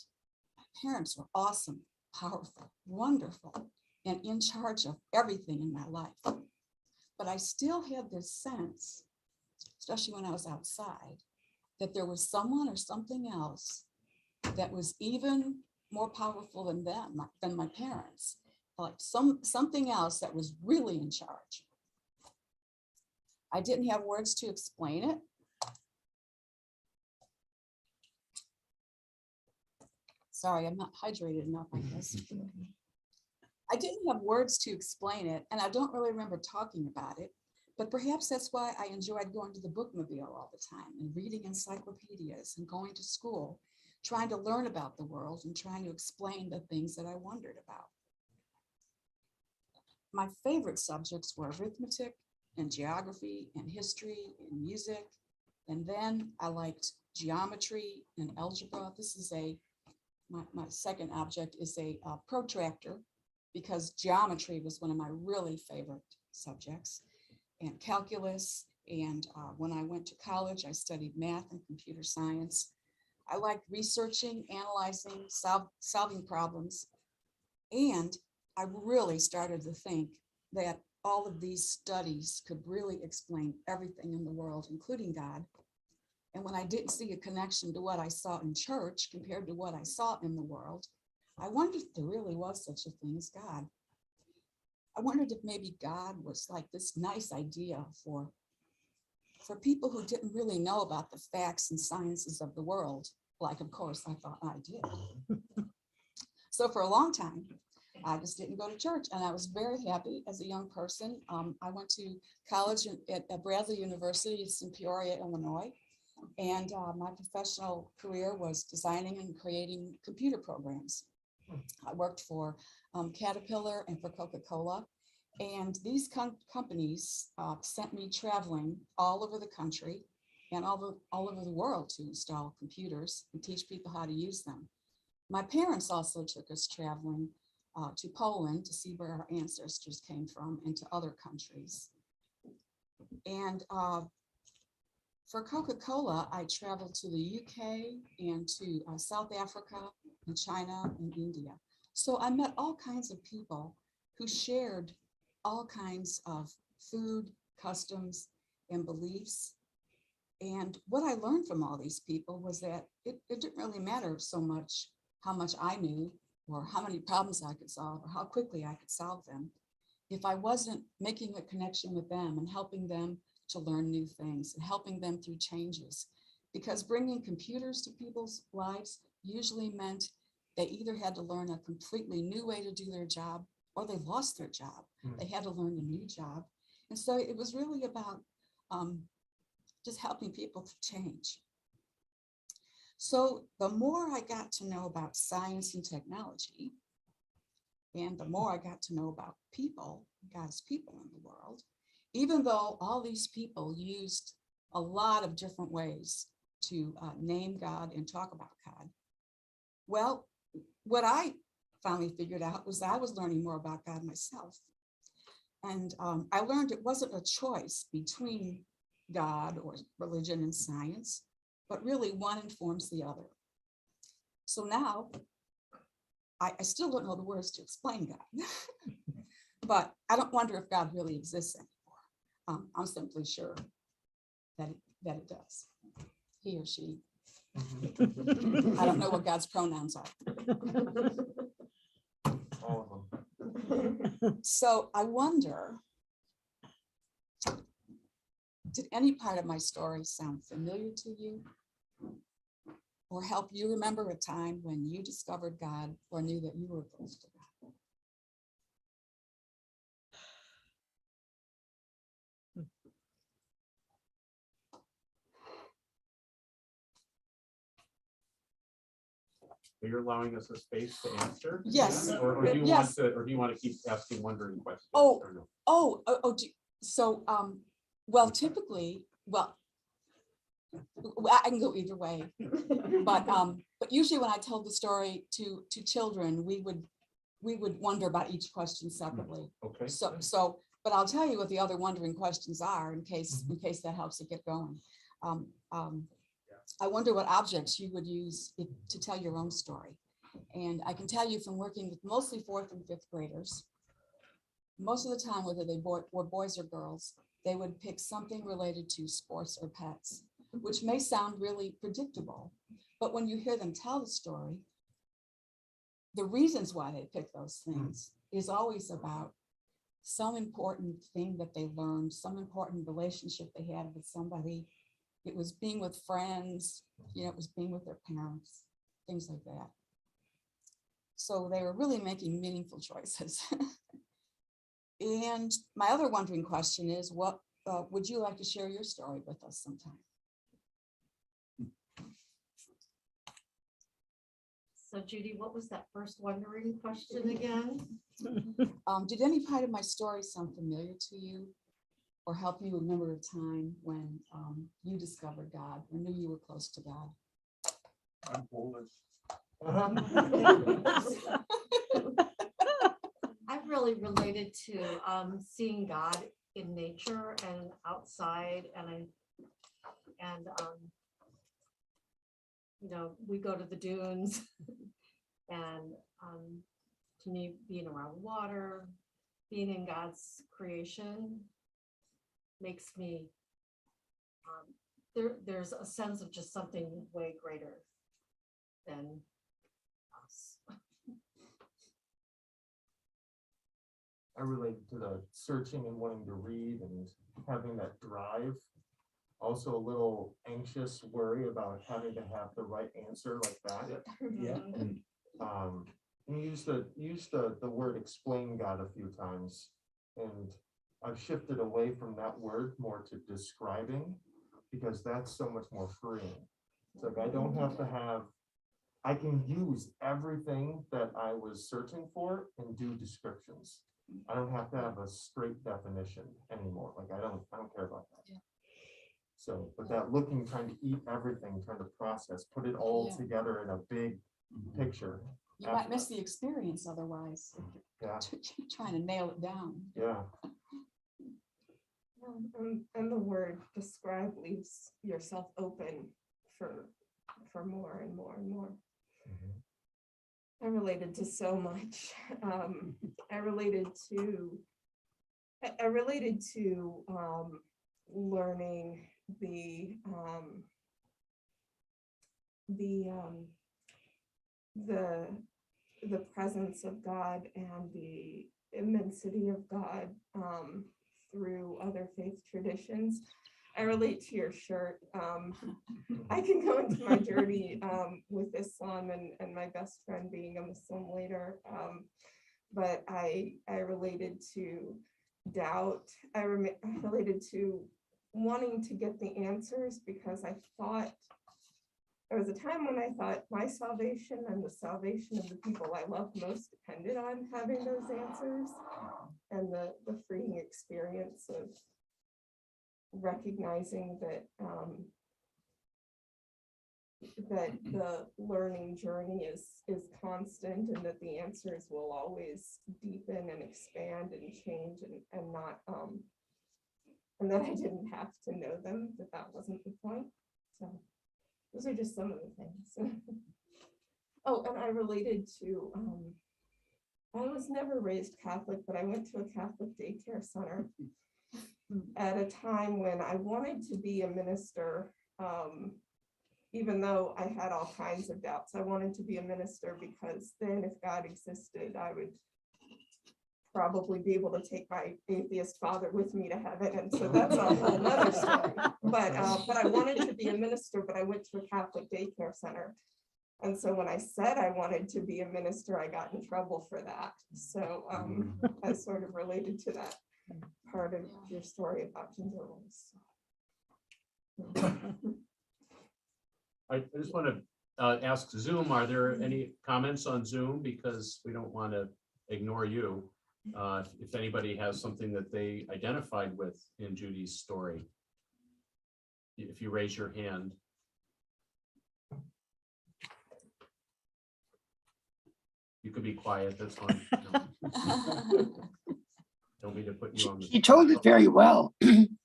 my parents were awesome, powerful, wonderful, and in charge of everything in my life. But I still had this sense, especially when I was outside, that there was someone or something else that was even more powerful than them, than my parents, like something else that was really in charge. I didn't have words to explain it. Sorry, I'm not hydrated enough, I guess. I didn't have words to explain it, and I don't really remember talking about it, but perhaps that's why I enjoyed going to the bookmobile all the time and reading encyclopedias and going to school, trying to learn about the world and trying to explain the things that I wondered about. My favorite subjects were arithmetic and geography and history and music. And then I liked geometry and algebra. This is my second object is a protractor, because geometry was one of my really favorite subjects, and calculus. And when I went to college, I studied math and computer science. I liked researching, analyzing, solving problems. And I really started to think that all of these studies could really explain everything in the world, including God. And when I didn't see a connection to what I saw in church compared to what I saw in the world, I wondered if there really was such a thing as God. I wondered if maybe God was like this nice idea for people who didn't really know about the facts and sciences of the world, like, of course, I thought I did. So for a long time, I just didn't go to church, and I was very happy as a young person. I went to college at Bradley University. It's in Peoria, Illinois. And my professional career was designing and creating computer programs. I worked for Caterpillar and for Coca-Cola. And these companies sent me traveling all over the country and all over the world to install computers and teach people how to use them. My parents also took us traveling to Poland to see where our ancestors came from and to other countries. And for Coca-Cola, I traveled to the UK and to South Africa and China and India. So I met all kinds of people who shared all kinds of food, customs, and beliefs. And what I learned from all these people was that it didn't really matter so much how much I knew or how many problems I could solve or how quickly I could solve them if I wasn't making a connection with them and helping them to learn new things and helping them through changes. Because bringing computers to people's lives usually meant they either had to learn a completely new way to do their job or they lost their job. They had to learn a new job. And so it was really about just helping people to change. So the more I got to know about science and technology, and the more I got to know about people, God's people in the world, even though all these people used a lot of different ways to name God and talk about God, well, what I finally figured out was that I was learning more about God myself. And I learned it wasn't a choice between God or religion and science, but really one informs the other. So now, I still don't know the words to explain God, but I don't wonder if God really exists anymore. I'm simply sure that it does, he or she. I don't know what God's pronouns are. All of them. So I wonder, did any part of my story sound familiar to you? Or help you remember a time when you discovered God or knew that you were close to God? You're allowing us a space to answer? Yes. Or do you Yes. want to keep asking wondering questions? Well, typically, I can go either way, but usually when I told the story to children, we would wonder about each question separately. Okay. But I'll tell you what the other wondering questions are in case that helps to get going. I wonder what objects you would use to tell your own story. And I can tell you from working with mostly 4th and 5th graders, most of the time, whether they were boys or girls, they would pick something related to sports or pets, which may sound really predictable. But when you hear them tell the story, the reasons why they pick those things is always about some important thing that they learned, some important relationship they had with somebody. It was being with friends, it was being with their parents, things like that. So they were really making meaningful choices. And my other wondering question is, what would you like to share your story with us sometime? So Judy, what was that first wondering question again? Did any part of my story sound familiar to you or help you remember a time when you discovered God or knew you were close to God? I'm Polish. I've really related to seeing God in nature and outside, and we go to the dunes, and to me, being around water, being in God's creation makes me there's a sense of just something way greater than us. I relate to the searching and wanting to read and having that drive. Also a little anxious worry about having to have the right answer like that. Yeah. You used the word explain God a few times, and I've shifted away from that word more to describing, because that's so much more freeing. It's like I don't have to have, I can use everything that I was searching for and do descriptions. I don't have to have a straight definition anymore. Like I don't care about that. Yeah. So, but that looking, trying to eat everything, trying to process, put it all together in a big picture. You might miss the experience otherwise. If Yeah. you're trying to nail it down. Yeah. And the word describe leaves yourself open for more and more and more. I related to so much. I related to learning the presence of God and the immensity of God through other faith traditions. I relate to your shirt. I can go into my journey with Islam and my best friend being a Muslim later. But I related to doubt. I related to wanting to get the answers because I thought there was a time when I thought my salvation and the salvation of the people I love most depended on having those answers, and the freeing experience of recognizing that that the learning journey is constant, and that the answers will always deepen and expand and change, and not and that I didn't have to know them, that wasn't the point. So those are just some of the things. Oh, and I related to I was never raised Catholic, but I went to a Catholic daycare center at a time when I wanted to be a minister, even though I had all kinds of doubts. I wanted to be a minister because then if God existed, I would probably be able to take my atheist father with me to heaven. And so that's a whole nother story. But I wanted to be a minister, but I went to a Catholic daycare center. And so when I said I wanted to be a minister, I got in trouble for that. So I sort of related to that part of your story about gender roles. I just want to ask Zoom, are there any comments on Zoom? Because we don't want to ignore you. If anybody has something that they identified with in Judy's story, if you raise your hand. You could be quiet, that's fine. No. Don't mean to put you on the. She told it very well.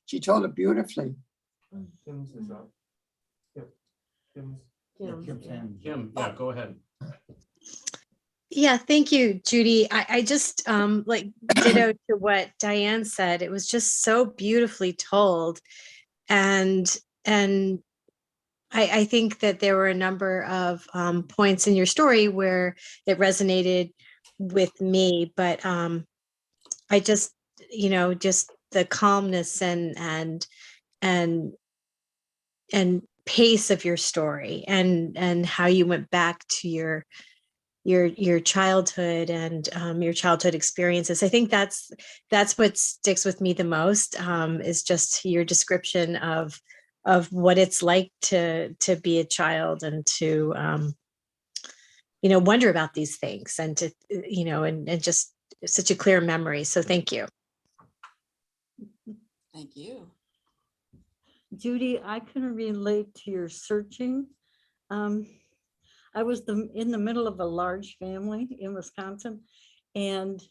She told it beautifully. Kim's is up. Kim, yeah, go ahead. Yeah, thank you, Judy. I just like ditto to what Diane said. It was just so beautifully told. And I think that there were a number of points in your story where it resonated with me, but I just, just the calmness and pace of your story and how you went back to your childhood and your childhood experiences. I think that's what sticks with me the most, is just your description of what it's like to be a child and to wonder about these things and to and just such a clear memory. So thank you. Thank you. Judy, I can relate to your searching. I was in the middle of a large family in Wisconsin, and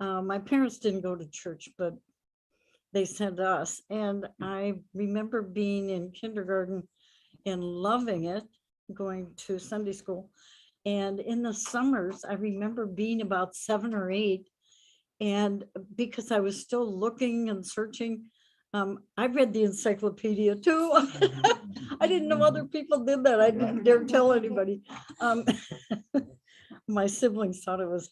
my parents didn't go to church, but they sent us. And I remember being in kindergarten and loving it, going to Sunday school. And in the summers, I remember being about 7 or 8. And because I was still looking and searching, I read the encyclopedia too. I didn't know other people did that. I didn't dare tell anybody. My siblings thought it was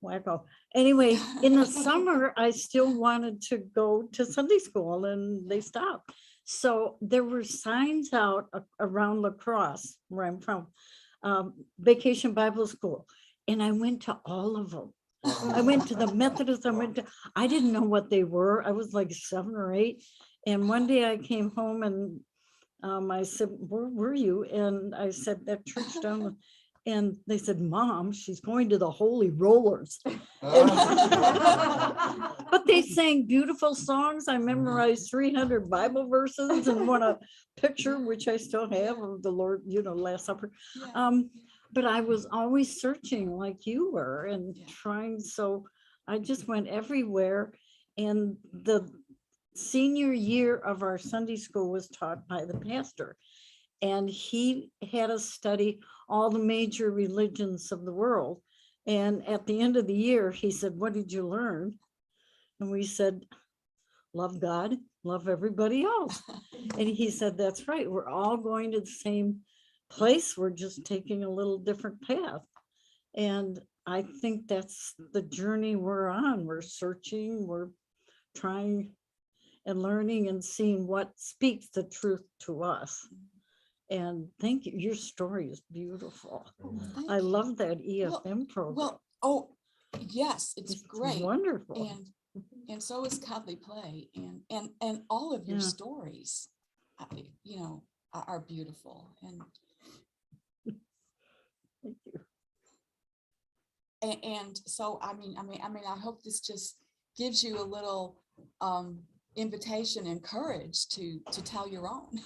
wacko. Anyway, in the summer, I still wanted to go to Sunday school, and they stopped. So there were signs out around La Crosse, where I'm from, Vacation Bible School. And I went to all of them. I went to the Methodist, I didn't know what they were. I was like 7 or 8. And one day I came home and I said, where were you? And I said, that church down. And they said, Mom, she's going to the Holy Rollers. But they sang beautiful songs. I memorized 300 Bible verses and won a picture, which I still have, of the Lord, Last Supper. But I was always searching like you were and trying. So I just went everywhere. And the senior year of our Sunday school was taught by the pastor. And he had us study all the major religions of the world. And at the end of the year, he said, what did you learn? And we said, love God, love everybody else. And he said, that's right. We're all going to the same place. We're just taking a little different path. And I think that's the journey we're on. We're searching, we're trying and learning and seeing what speaks the truth to us. And thank you. Your story is beautiful. I love that EFM program. Oh, yes, it's great. Wonderful. And so is Godly Play, and all of your stories, are beautiful. And thank you. And so I hope this just gives you a little invitation and courage to tell your own.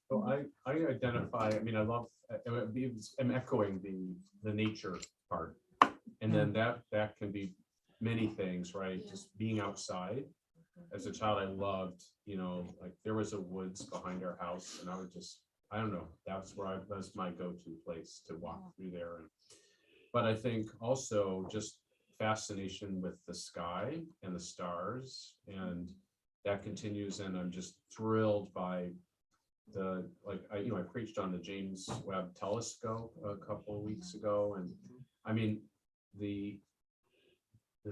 So I identify, I love, I'm echoing the nature part. And then that can be many things, right? Just being outside. As a child, I loved, like there was a woods behind our house, and I would just, I don't know, that's my go-to place to walk through there. But I think also just fascination with the sky and the stars, and that continues. And I'm just thrilled by I preached on the James Webb Telescope a couple of weeks ago, and the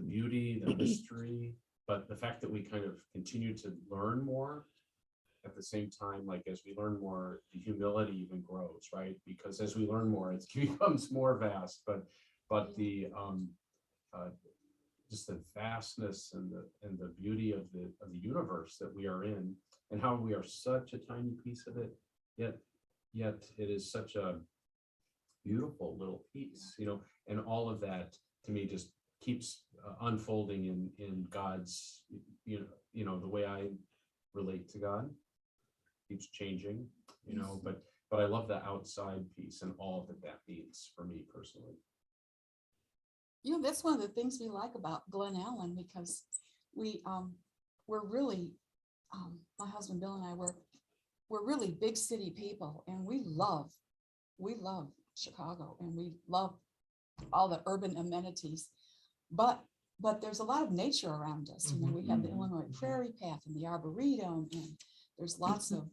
beauty, the mystery, but the fact that we kind of continue to learn more at the same time, like as we learn more, the humility even grows, right? Because as we learn more, it becomes more vast, but the just the vastness and the beauty of the universe that we are in, and how we are such a tiny piece of it, yet it is such a beautiful little piece, and all of that to me just keeps unfolding in God's, the way I relate to God keeps changing, but I love the outside piece and all that means for me personally. That's one of the things we like about Glen Ellen, because we're really, my husband Bill and I we're really big city people, and we love Chicago, and we love all the urban amenities, but there's a lot of nature around us. We have the Illinois Prairie Path and the Arboretum, and there's lots of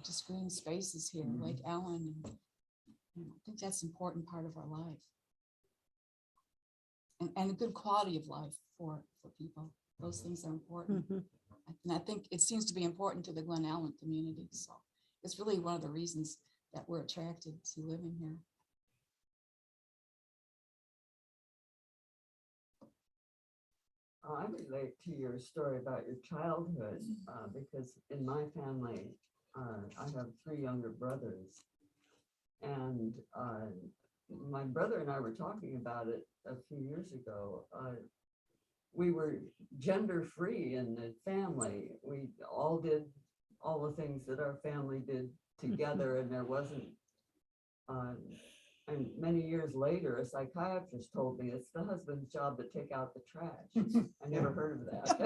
just green spaces here, Lake Ellen, and I think that's an important part of our life. And a good quality of life for people. Those things are important. And I think it seems to be important to the Glen Ellen community. So it's really one of the reasons that we're attracted to living here. I relate to your story about your childhood because in my family, I have 3 younger brothers, and my brother and I were talking about it a few years ago. We were gender free in the family. We all did all the things that our family did together, and there wasn't, and many years later, a psychiatrist told me it's the husband's job to take out the trash. I never heard of that.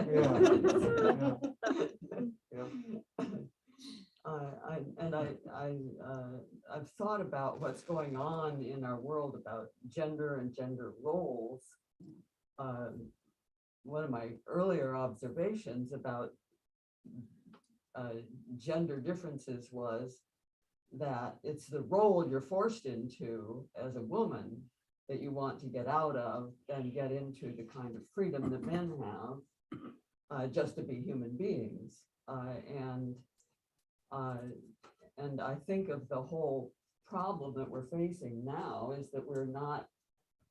I've thought about what's going on in our world about gender and gender roles. One of my earlier observations about gender differences was that it's the role you're forced into as a woman that you want to get out of and get into the kind of freedom that men have just to be human beings. And I think of the whole problem that we're facing now is that we're not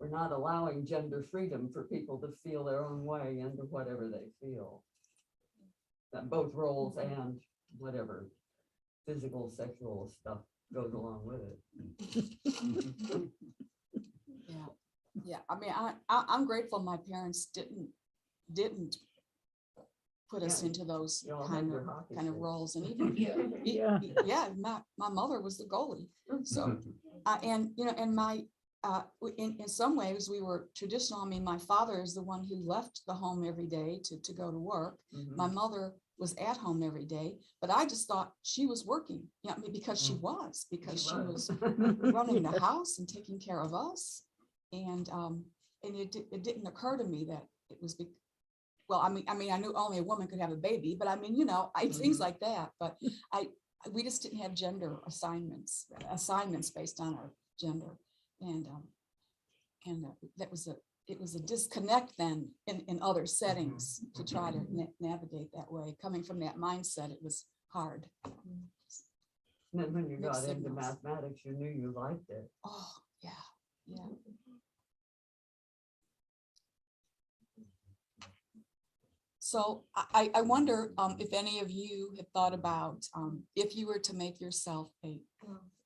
allowing gender freedom for people to feel their own way into whatever they feel, that both roles and whatever physical, sexual stuff goes along with it. Yeah, yeah. I mean, I'm grateful my parents didn't put us Yeah. into those You all kind had of your hockey roles, and sticks. even Yeah. yeah, my mother was the goalie. So and you know, and my in some ways we were traditional. I mean, my father is the one who left the home every day to go to work. My mother was at home every day, but I just thought she was working. Yeah, I mean, because she was running the house and taking care of us, and it didn't occur to me that it was well, I mean, I knew only a woman could have a baby, but I mean, you know, things like that. But we just didn't have gender assignments based on our gender, and it was a disconnect then in other settings to try to navigate that way. Coming from that mindset, it was hard. And then when you got into mathematics, you knew you liked it. Oh, yeah, yeah. So I wonder if any of you have thought about if you were to make yourself a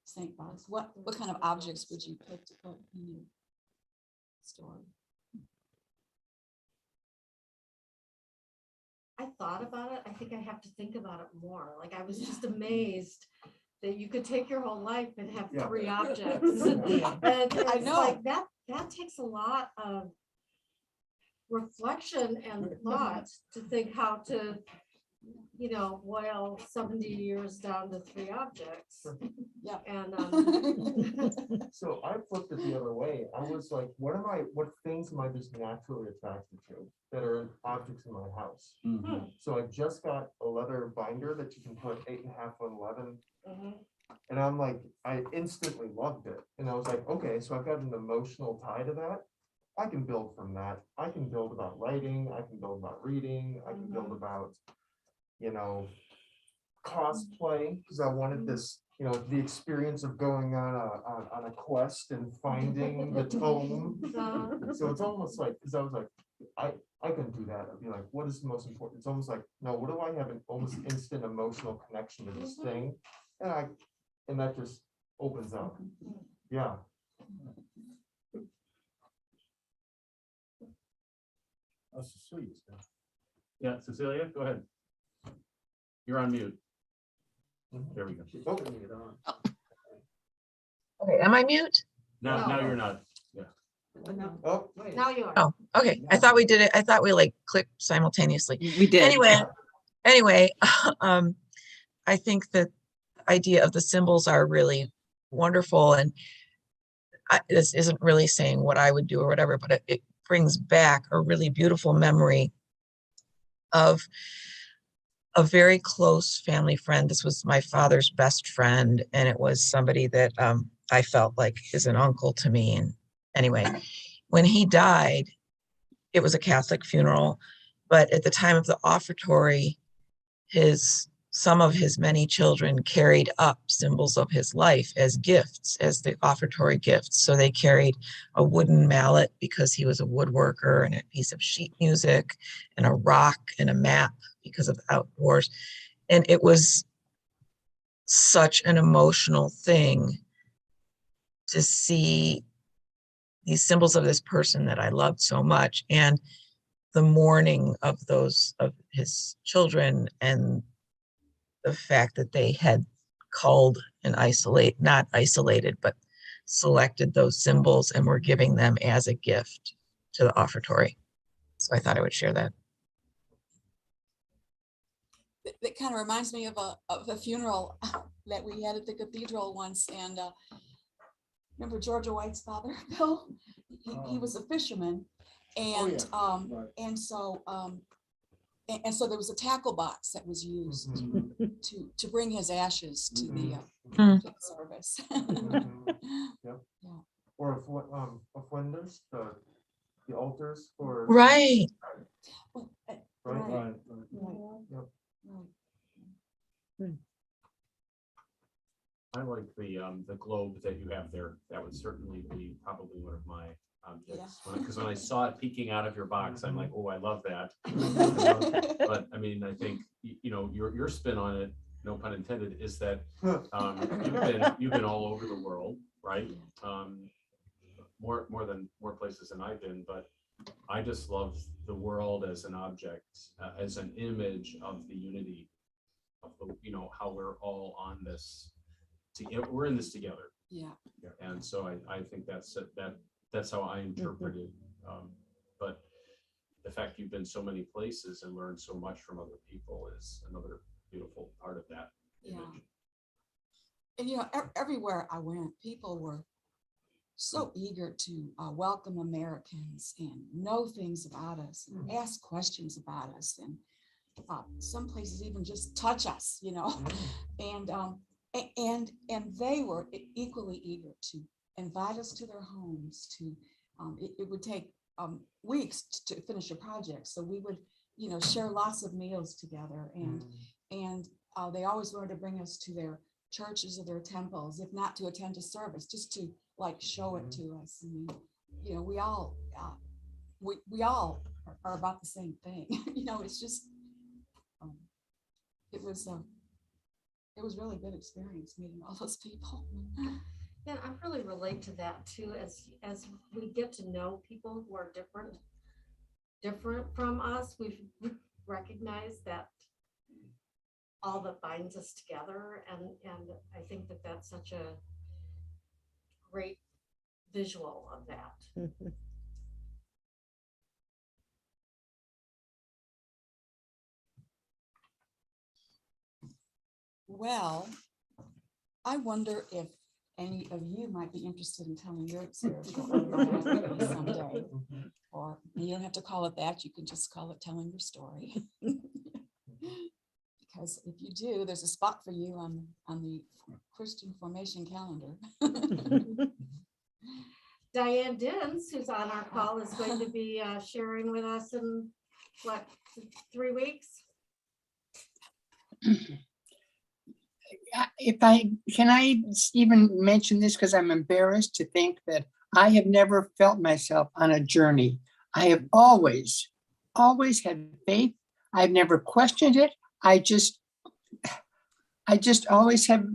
Saint box, what kind of objects would you pick to put in your story? I thought about it. I think I have to think about it more. Like, I was just amazed that you could take your whole life and have 3 objects. And I it's know. like that takes a lot of reflection and thought to think how to, you know, boil 70 years down to 3 objects. Yeah. And So I flipped it the other way. I was like, what things am I just naturally attracted to that are objects in my house? So I just got a leather binder that you can put 8.5 on 11. And I'm like, I instantly loved it. And I was like, okay, so I've got an emotional tie to that. I can build from that. I can build about writing. I can build about reading. I can build about, you know, cosplay, because I wanted this, you know, the experience of going on a quest and finding the tome. So it's almost like, because I was like, I can do that. I'd be like, what is the most important? It's almost like, no, what do I have an almost instant emotional connection to this thing? And that just opens up. Yeah. Cecilia. Yeah, Cecilia, go ahead. You're on mute. There we go. Okay, am I mute? Now you're not. Yeah. Oh, now you are. Oh, okay. I thought we did it. I thought we like clicked simultaneously. We did. Anyway, I think that the idea of the symbols are really wonderful, and this isn't really saying what I would do or whatever, but it brings back a really beautiful memory of a very close family friend. This was my father's best friend, and it was somebody that I felt like is an uncle to me. And anyway, when he died, it was a Catholic funeral, but at the time of the offertory, some of his many children carried up symbols of his life as gifts, as the offertory gifts. So they carried a wooden mallet because he was a woodworker, and a piece of sheet music, and a rock, and a map because of outdoors. And it was such an emotional thing to see these symbols of this person that I loved so much, and the mourning of his children, and the fact that they had culled and not isolated, but selected those symbols and were giving them as a gift to the offertory. So I thought I would share that. That kind of reminds me of a funeral that we had at the cathedral once. And remember Georgia White's father, Bill? He was a fisherman. And and so there was a tackle box that was used to bring his ashes to the service. Yep. Yeah. Or ofrendas, the altars for right. Right. Yep. I like the globe that you have there. That would certainly be probably one of my objects. Because when I saw it peeking out of your box, I'm like, oh, I love that. But I mean, I think, you know, your spin on it no pun intended, is that you've been all over the world, right? More places than I've been, but I just love the world as an object, as an image of the unity of the, how we're all on this. We're in this together. Yeah. And so I think that's how I interpret it. But the fact you've been so many places and learned so much from other people is another beautiful part of that image. And everywhere I went, people were so eager to welcome Americans and know things about us and ask questions about us, and some places even just touch us, and they were equally eager to invite us to their homes. It would take weeks to finish a project, so we would share lots of meals together, and they always wanted to bring us to their churches or their temples, if not to attend a service, just to show it to us. I mean, we all are about the same thing. It's just it was really a good experience meeting all those people. Yeah, I really relate to that too. As we get to know people who are different from us, we recognize that all that binds us together, and I think that that's such a great visual of that. Well, I wonder if any of you might be interested in telling your spiritual autobiography someday. Or you don't have to call it that, you can just call it telling your story. Because if you do, there's a spot for you on the Christian formation calendar. Diane Dins, who's on our call, is going to be sharing with us in 3 weeks. Can I even mention this, because I'm embarrassed to think that I have never felt myself on a journey. I have always had faith. I've never questioned it. I just always have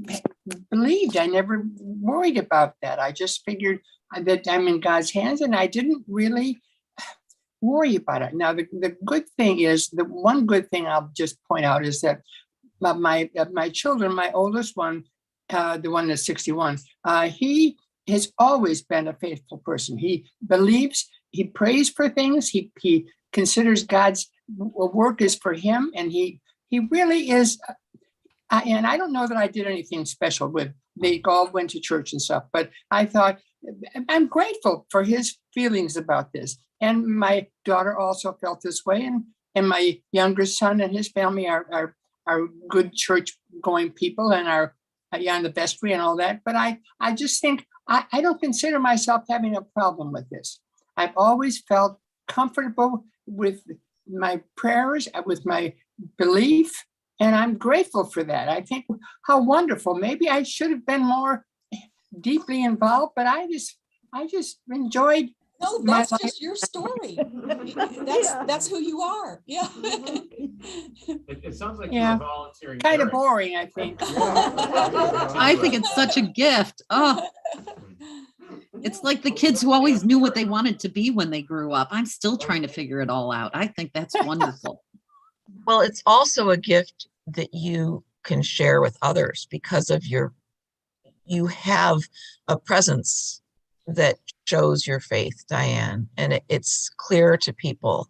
believed. I never worried about that. I just figured that I'm in God's hands, and I didn't really worry about it. Now, the good thing is, the one good thing I'll just point out is that my children, my oldest one, the one that's 61, he has always been a faithful person. He believes, he prays for things, he considers God's work is for him, and he really is. And I don't know that I did anything special with, they all went to church and stuff, but I thought, I'm grateful for his feelings about this. And my daughter also felt this way, and my younger son and his family are good church going people, and are on the vestry and all that. But I just think I don't consider myself having a problem with this. I've always felt comfortable with my prayers, with my belief, and I'm grateful for that. I think how wonderful. Maybe I should have been more deeply involved, but I just enjoyed. No, that's just your story. That's who you are. Yeah. It sounds like you're volunteering. Kind of boring, I think. I think it's such a gift. Oh, it's like the kids who always knew what they wanted to be when they grew up. I'm still trying to figure it all out. I think that's wonderful. Well, it's also a gift that you can share with others because of you have a presence that shows your faith, Diane, and it's clear to people.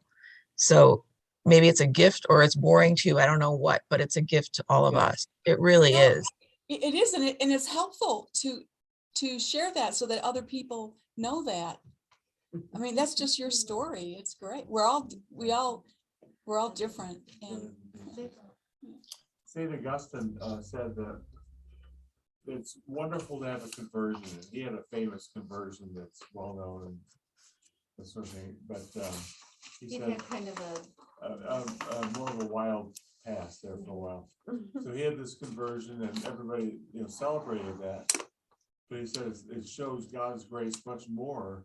So maybe it's a gift or it's boring to you. I don't know what, but it's a gift to all of us. It really is. It is, and it's helpful to share that so that other people know that. I mean, that's just your story. It's great. We're all different. And St. Augustine said that it's wonderful to have a conversion. He had a famous conversion that's well known and that sort of thing. But he said had kind of more of a wild past there for a while. So he had this conversion, and everybody celebrated that. But he says it shows God's grace much more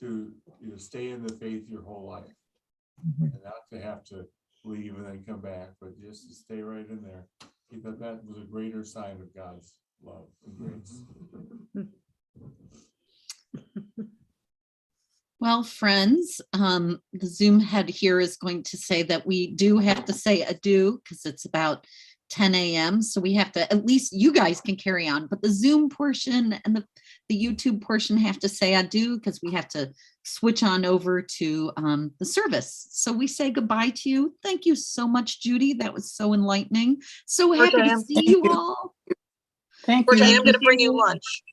to stay in the faith your whole life, and not to have to leave and then come back, but just to stay right in there. because that was a greater sign of God's love and grace. Well, friends, the Zoom head here is going to say that we do have to say adieu because it's about 10 a.m. So we have to, at least you guys can carry on, but the Zoom portion and the YouTube portion have to say adieu because we have to switch on over to the service. So we say goodbye to you. Thank you so much, Judy. That was so enlightening. So happy to see you all. Thank Georgia, you. I'm going to bring you lunch.